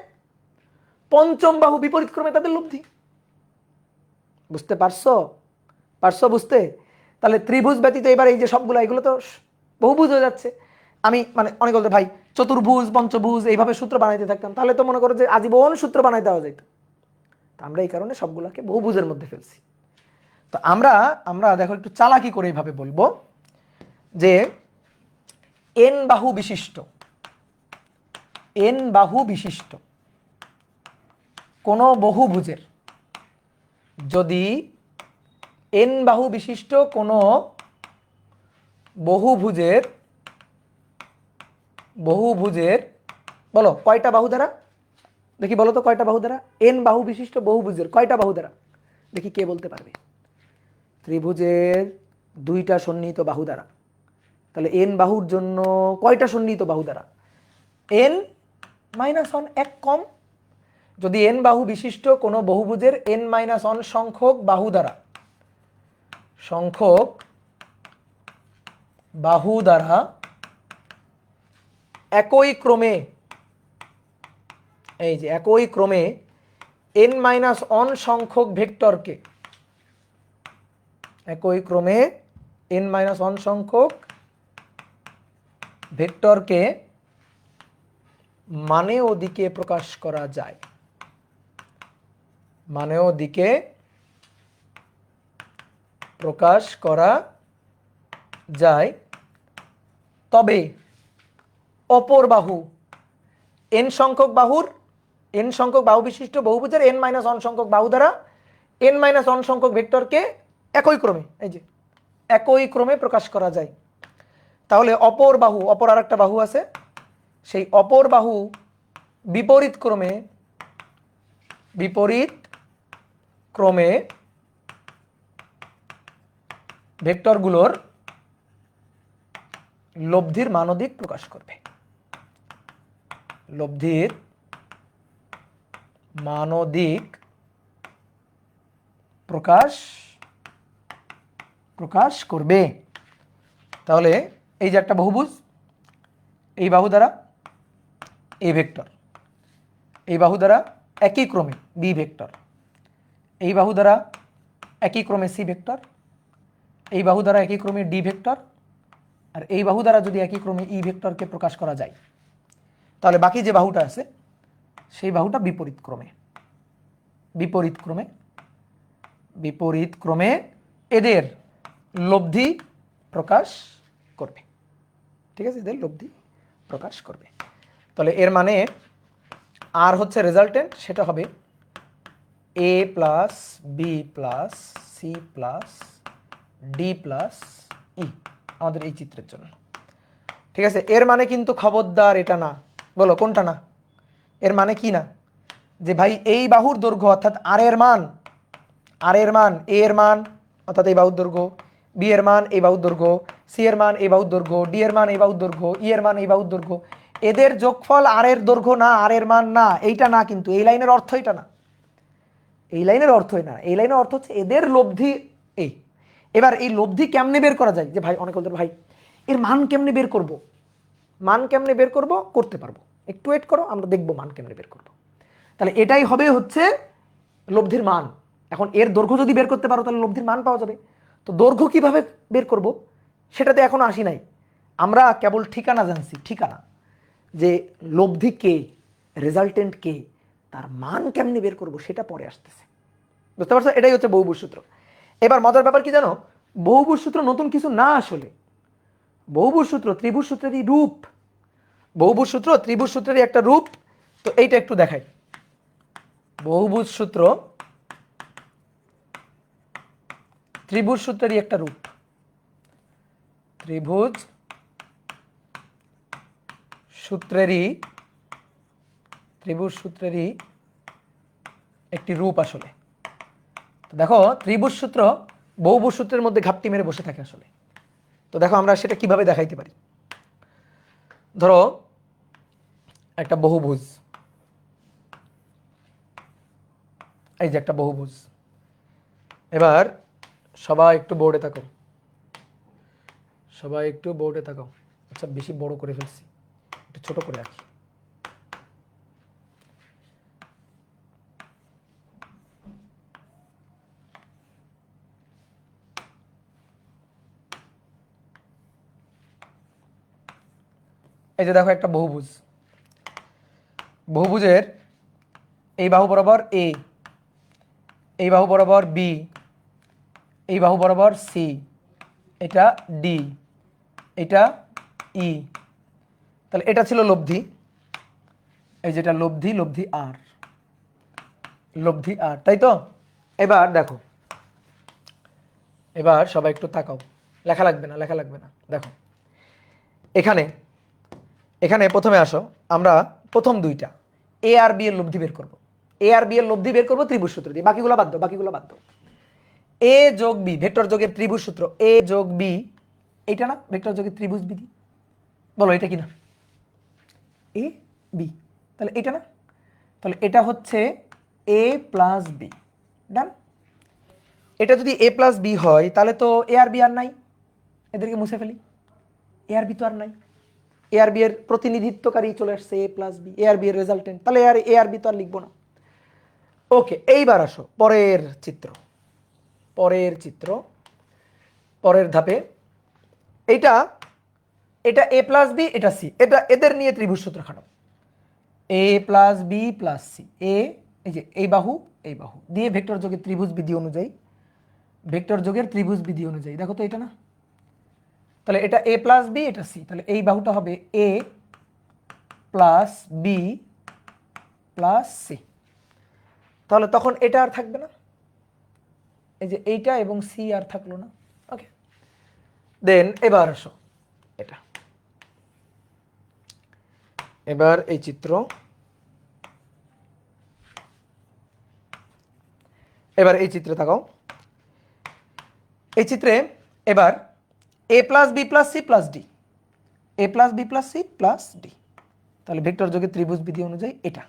পঞ্চম বাহু বিপরীত ক্রমে তাদের লব্ধি। বুঝতে পারছো? বুঝতে? তাহলে ত্রিভুজ ব্যতীত এবার এই যে সবগুলো, এগুলো তো বহুভুজ হয়ে যাচ্ছে। আমি মানে অনেক বলতে ভাই চতুর্ভুজ পঞ্চভুজ এইভাবে সূত্র বানাইতে থাকতাম, তাহলে তো মনে করো যে আজীবন সূত্র বানাই দেওয়া যেত। তো আমরা এই কারণে সবগুলোকে বহুভুজের মধ্যে ফেলছি। তো আমরা দেখো একটু চালাকি করে এইভাবে বলবো যে এন বাহু বিশিষ্ট কোনো বহুভুজের, যদি এন বাহু বিশিষ্ট কোনো বহুভুজের বলো কয়টা বাহু দ্বারা? দেখি বলো তো কয়টা বাহু দ্বারা? এন বাহু বিশিষ্ট বহুভুজের কয়টা বাহু দ্বারা? দেখি কে বলতে পারবে? ত্রিভুজের দুইটা সন্নিহিত বাহু দ্বারা। তাহলে এন বাহুর জন্য কয়টা সন্নিহিত বাহু দ্বারা? n - 1, এক কম। যদি এন বাহু বিশিষ্ট কোনো বহুভুজের n - 1 সংখ্যক বাহু দ্বারা একই ক্রমে, এই যে একই ক্রমে n - 1 সংখ্যক ভেক্টরকে, একই ক্রমে n - 1 সংখ্যক ভেক্টরকে মানে ও দিকে প্রকাশ করা যায়, মানে ও দিকে প্রকাশ করা যায়, তবে অপর বাহু n সংখ্যক বাহু বিশিষ্ট বহুভুজের n - 1 সংখ্যক বাহু দ্বারা n - 1 সংখ্যক ভেক্টরকে একই ক্রমে, এই যে একই ক্রমে প্রকাশ করা যায়। তাহলে অপর আরেকটা বাহু আছে, সেই অপর বাহু বিপরীত ক্রমে ভেক্টরগুলোর লব্ধির মানদিক প্রকাশ করবে, লব্ধির মানদিক প্রকাশ করবে। তাহলে এই যে একটা বহুভুজ, এই বাহু দ্বারা এ ভেক্টর, এই বাহু দ্বারা একই ক্রমে বি ভেক্টর, এই বাহু দ্বারা একই ক্রমে সি ভেক্টর, এই বাহু দ্বারা একই ক্রমে ডি ভেক্টর, আর এই বাহু দ্বারা যদি একই ক্রমে ই ভেক্টরকে প্রকাশ করা যায়, তাহলে বাকি যে বাহুটা আছে সেই বাহুটা বিপরীত ক্রমে এদের লব্ধি প্রকাশ করবে। ঠিক আছে, এদের লব্ধি প্রকাশ করবে। তাহলে এর মানে আর হচ্ছে রেজাল্টেন্ট, সেটা হবে A plus B plus C plus D plus E আমাদের এই চিত্রের জন্য। ঠিক আছে, এর মানে কিন্তু খবরদার এটা না, বলো কোনটা না? এর মানে কি না? যে ভাই এই বাহুর দৈর্ঘ্য অর্থাৎ আর এর মান, আর এর মান এ এর মান অর্থাৎ এই বাহুর দৈর্ঘ্য, বি এর মান এই বাহুর দৈর্ঘ্য, সি এর মান এই বাহুর দৈর্ঘ্য, ডি এর মান এই বাহুর দৈর্ঘ্য, ই এর মান এই বাহুর দৈর্ঘ্য, এদের যোগফল আর এর দৈর্ঘ্য না, আর এর মান না, এইটা না, কিন্তু এই লাইনের অর্থ এটা না, এই লাইনের অর্থ এটা না, এই লাইনের অর্থ হচ্ছে এদের লব্ধি এই। এবার এই লব্ধি কেমনে বের করা যায়? যে ভাই অনেক বলতে ভাই এর মান কেমনে বের করব, মান কেমনে বের করব, করতে পারবো, একটু ওয়েট করো, আমরা দেখবো মান কেমনে বের করবো। তাহলে এটাই হবে হচ্ছে লব্ধির মান। এখন এর দৈর্ঘ্য যদি বের করতে পারো তাহলে লব্ধির মান পাওয়া যাবে। তো দৈর্ঘ্য কিভাবে বের করব সেটাতে এখনো আসি নাই, আমরা কেবল ঠিকানা জানছি, ঠিকানা, যে লব্ধি কে, রেজাল্টেন্ট কে, তার মান কেমনে বের করব সেটা পরে আসতেছে। বুঝতে পারছো? এটাই হচ্ছে বহুভুজ সূত্র। এবার মজার ব্যাপার কি জানো, বহুভুজ সূত্র নতুন কিছু না, আসলে বহুভুজ সূত্র ত্রিভুজ সূত্রেরই রূপ, বহুভুজ সূত্র ত্রিভুজ সূত্রেরই একটা রূপ। তো এইটা একটু দেখাই, বহুভুজ সূত্র ত্রিভুজ সূত্রেরই একটা রূপ, ত্রিভুজ সূত্রেরই, ত্রিভুজ সূত্রেরই একটি রূপ আসলে। তো দেখো ত্রিভুজ সূত্র বহুভুজ সূত্রের মধ্যে ঘাপটি মেরে বসে থাকে আসলে। তো দেখো আমরা সেটা কিভাবে দেখাইতে পারি। ধরো একটা বহুভুজ, এই যে একটা বহুভুজ। এবার সবাই একটু বোর্ডে থাকো, সবাই একটু বোর্ডে থাকো। আচ্ছা বেশি বড় করে ফেলছি, একটু ছোট করে রাখি। এই যে দেখো একটা বহুভুজ, বহুভুজের এই বাহু বরাবর এ, এই বাহু বরাবর বি, এই বাহু বরাবর সি, এটা ডি, এটা ই। তাহলে এটা ছিল লব্ধি, এই যেটা লব্ধি, লব্ধি আর, লব্ধি আর, তাই তো? এবার দেখো, এবার সবাই একটু তাকাও, লেখা লাগবে না, লেখা লাগবে না। দেখো এখানে, এখানে প্রথমে আসো, আমরা প্রথম দুইটা এ আর বি এর লব্ধি বের করব, এ আর বি এর লব্ধি বের করবো ত্রিভুজ সূত্র দিয়ে, বাকিগুলো বাদ দাও, বাকিগুলো বাদ দাও। এ যোগ বি ভেক্টর যোগের ত্রিভুজ সূত্র, এ যোগ বি, এইটা না ভেক্টর যোগের ত্রিভুজ বিধি, বলো এটা কি না? এ বি, তাহলে এটা না, তাহলে এটা হচ্ছে এ প্লাস বি, ডান। এটা যদি এ প্লাস বি হয় তাহলে তো এ আর বি আর নাই, এদেরকে মুছে ফেলি, এ আর বি তো আর নাই, এ আর বি এর প্রতিনিধিত্বকারী চলে আসছে এ প্লাস বি, এ আর বি এর রেজাল্টেন্ট, তাহলে আর এ আর বি তো আর লিখবো না। ওকে, এইবার আসো পরের চিত্র, পরের চিত্র, পরের ধাপে। এইটা, এটা এ প্লাস বি, এটা সি, এটা এদের নিয়ে ত্রিভুজ সূত্র খাটো, এ প্লাস বি প্লাস সি, এ এই যে এই বাহু, এই বাহু দিয়ে ভেক্টর যোগের ত্রিভুজ বিধি অনুযায়ী, ভেক্টর যোগের ত্রিভুজ বিধি অনুযায়ী দেখো তো এটা না, তাহলে এটা এ প্লাস বি, এটা সি, তাহলে এই বাহুটা হবে A plus B plus C. তাহলে তখন এটা আর থাকবে না, এই যে এইটা এবং সি আর থাকলো না। ওকে, দেন এবার আসো এটা, এবার এই চিত্র, এবার এই চিত্রে তাকাও, এই চিত্রে এবার A plus B plus C plus D, A plus B plus C plus D, তাহলে ভেক্টর যোগের ত্রিভুজ বিধি অনুযায়ী এটা।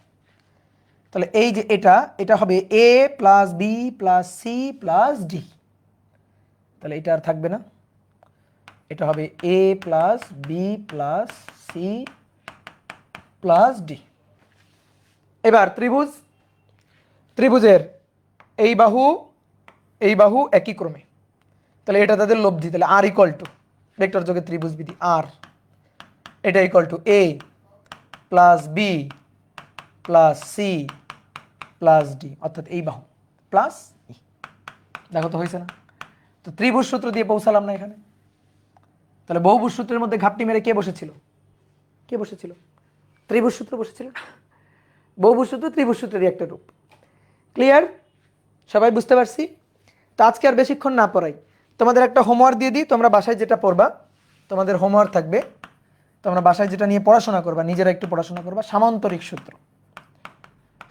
তাহলে এই যে এটা, এটা হবে A plus B plus C plus D, তাহলে এটা আর থাকবে না, এটা হবে A plus B plus C plus D. এবার ত্রিভুজ, ত্রিভুজের এই বাহু, এই বাহু একই ক্রমে, তাহলে এটা তাদের লব্ধি, তাহলে আর ইকুয়াল টু ভেক্টর যোগের ত্রিভুজ বিধি আর, এটা equal to A plus B plus C plus D, অর্থাৎ এই বাহু প্লাস ই। দেখো তো হয়েছে না? তো ত্রিভুজ সূত্র দিয়ে পৌঁছালাম না এখানে। তাহলে বহুভুজ সূত্রের মধ্যে ঘাপটি মেরে কে বসেছিল? কে বসেছিল? ত্রিভুজ সূত্র বসেছিল না? বহুভুজ সূত্র ত্রিভুজ সূত্রেরই একটা রূপ। ক্লিয়ার? সবাই বুঝতে পারছি? তো আজকে আর বেশিক্ষণ না পড়াই, তোমাদের একটা হোমওয়ার্ক দিয়ে দিই। তোমরা বাসায় যেটা পড়বা, তোমাদের হোমওয়ার্ক থাকবে, তোমরা বাসায় যেটা নিয়ে পড়াশোনা করবা, নিজেরা একটু পড়াশোনা করবা, সামান্তরিক সূত্র।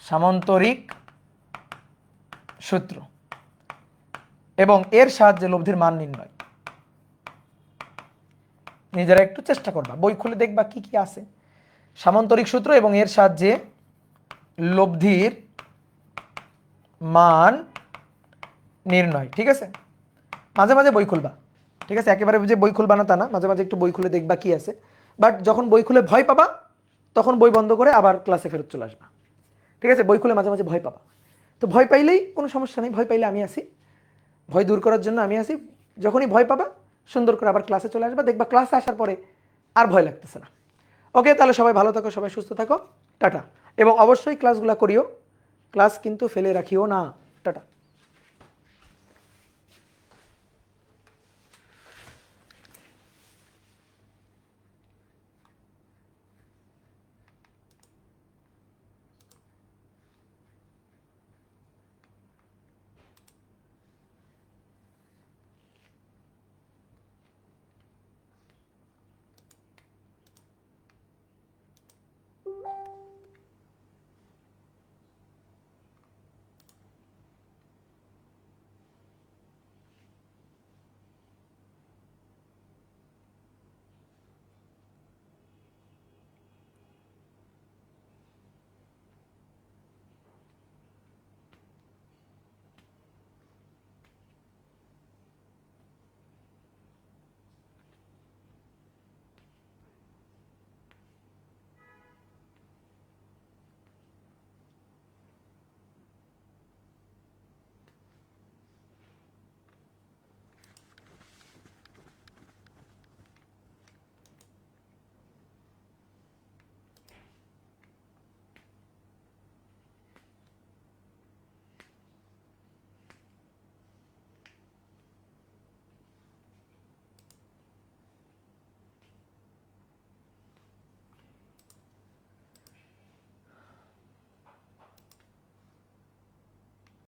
সামান্তরিক সূত্র এবং এর সাহায্যে লব্ধির মান নির্ণয়। নিজেরা একটু চেষ্টা করবা, বই খুলে দেখবা কি কি আছে। সামান্তরিক সূত্র এবং এর সাহায্যে লব্ধির মান নির্ণয়। ঠিক আছে? মাঝে মাঝে বই খুলবা, ঠিক আছে? একেবারে যে বই খুলবা না তা না, মাঝে মাঝে একটু বই খুলে দেখবা কি আছে। বাট যখন বই খুলে ভয় পাবা, তখন বই বন্ধ করে আবার ক্লাসে ফেরত চলে আসবা। ঠিক আছে? বই খুলে মাঝে মাঝে ভয় পাবা, তো ভয় পাইলেই কোনো সমস্যা নেই, ভয় পাইলে আমি আছি, ভয় দূর করার জন্য আমি আছি। যখনই ভয় পাবা সুন্দর করে আবার ক্লাসে চলে আসবা, দেখবা ক্লাসে আসার পরে আর ভয় লাগতেছে না। ওকে, তাহলে সবাই ভালো থাকো, সবাই সুস্থ থাকো, টাটা। এবং অবশ্যই ক্লাসগুলো করিও, ক্লাস কিন্তু ফেলে রাখিও না। টাটা।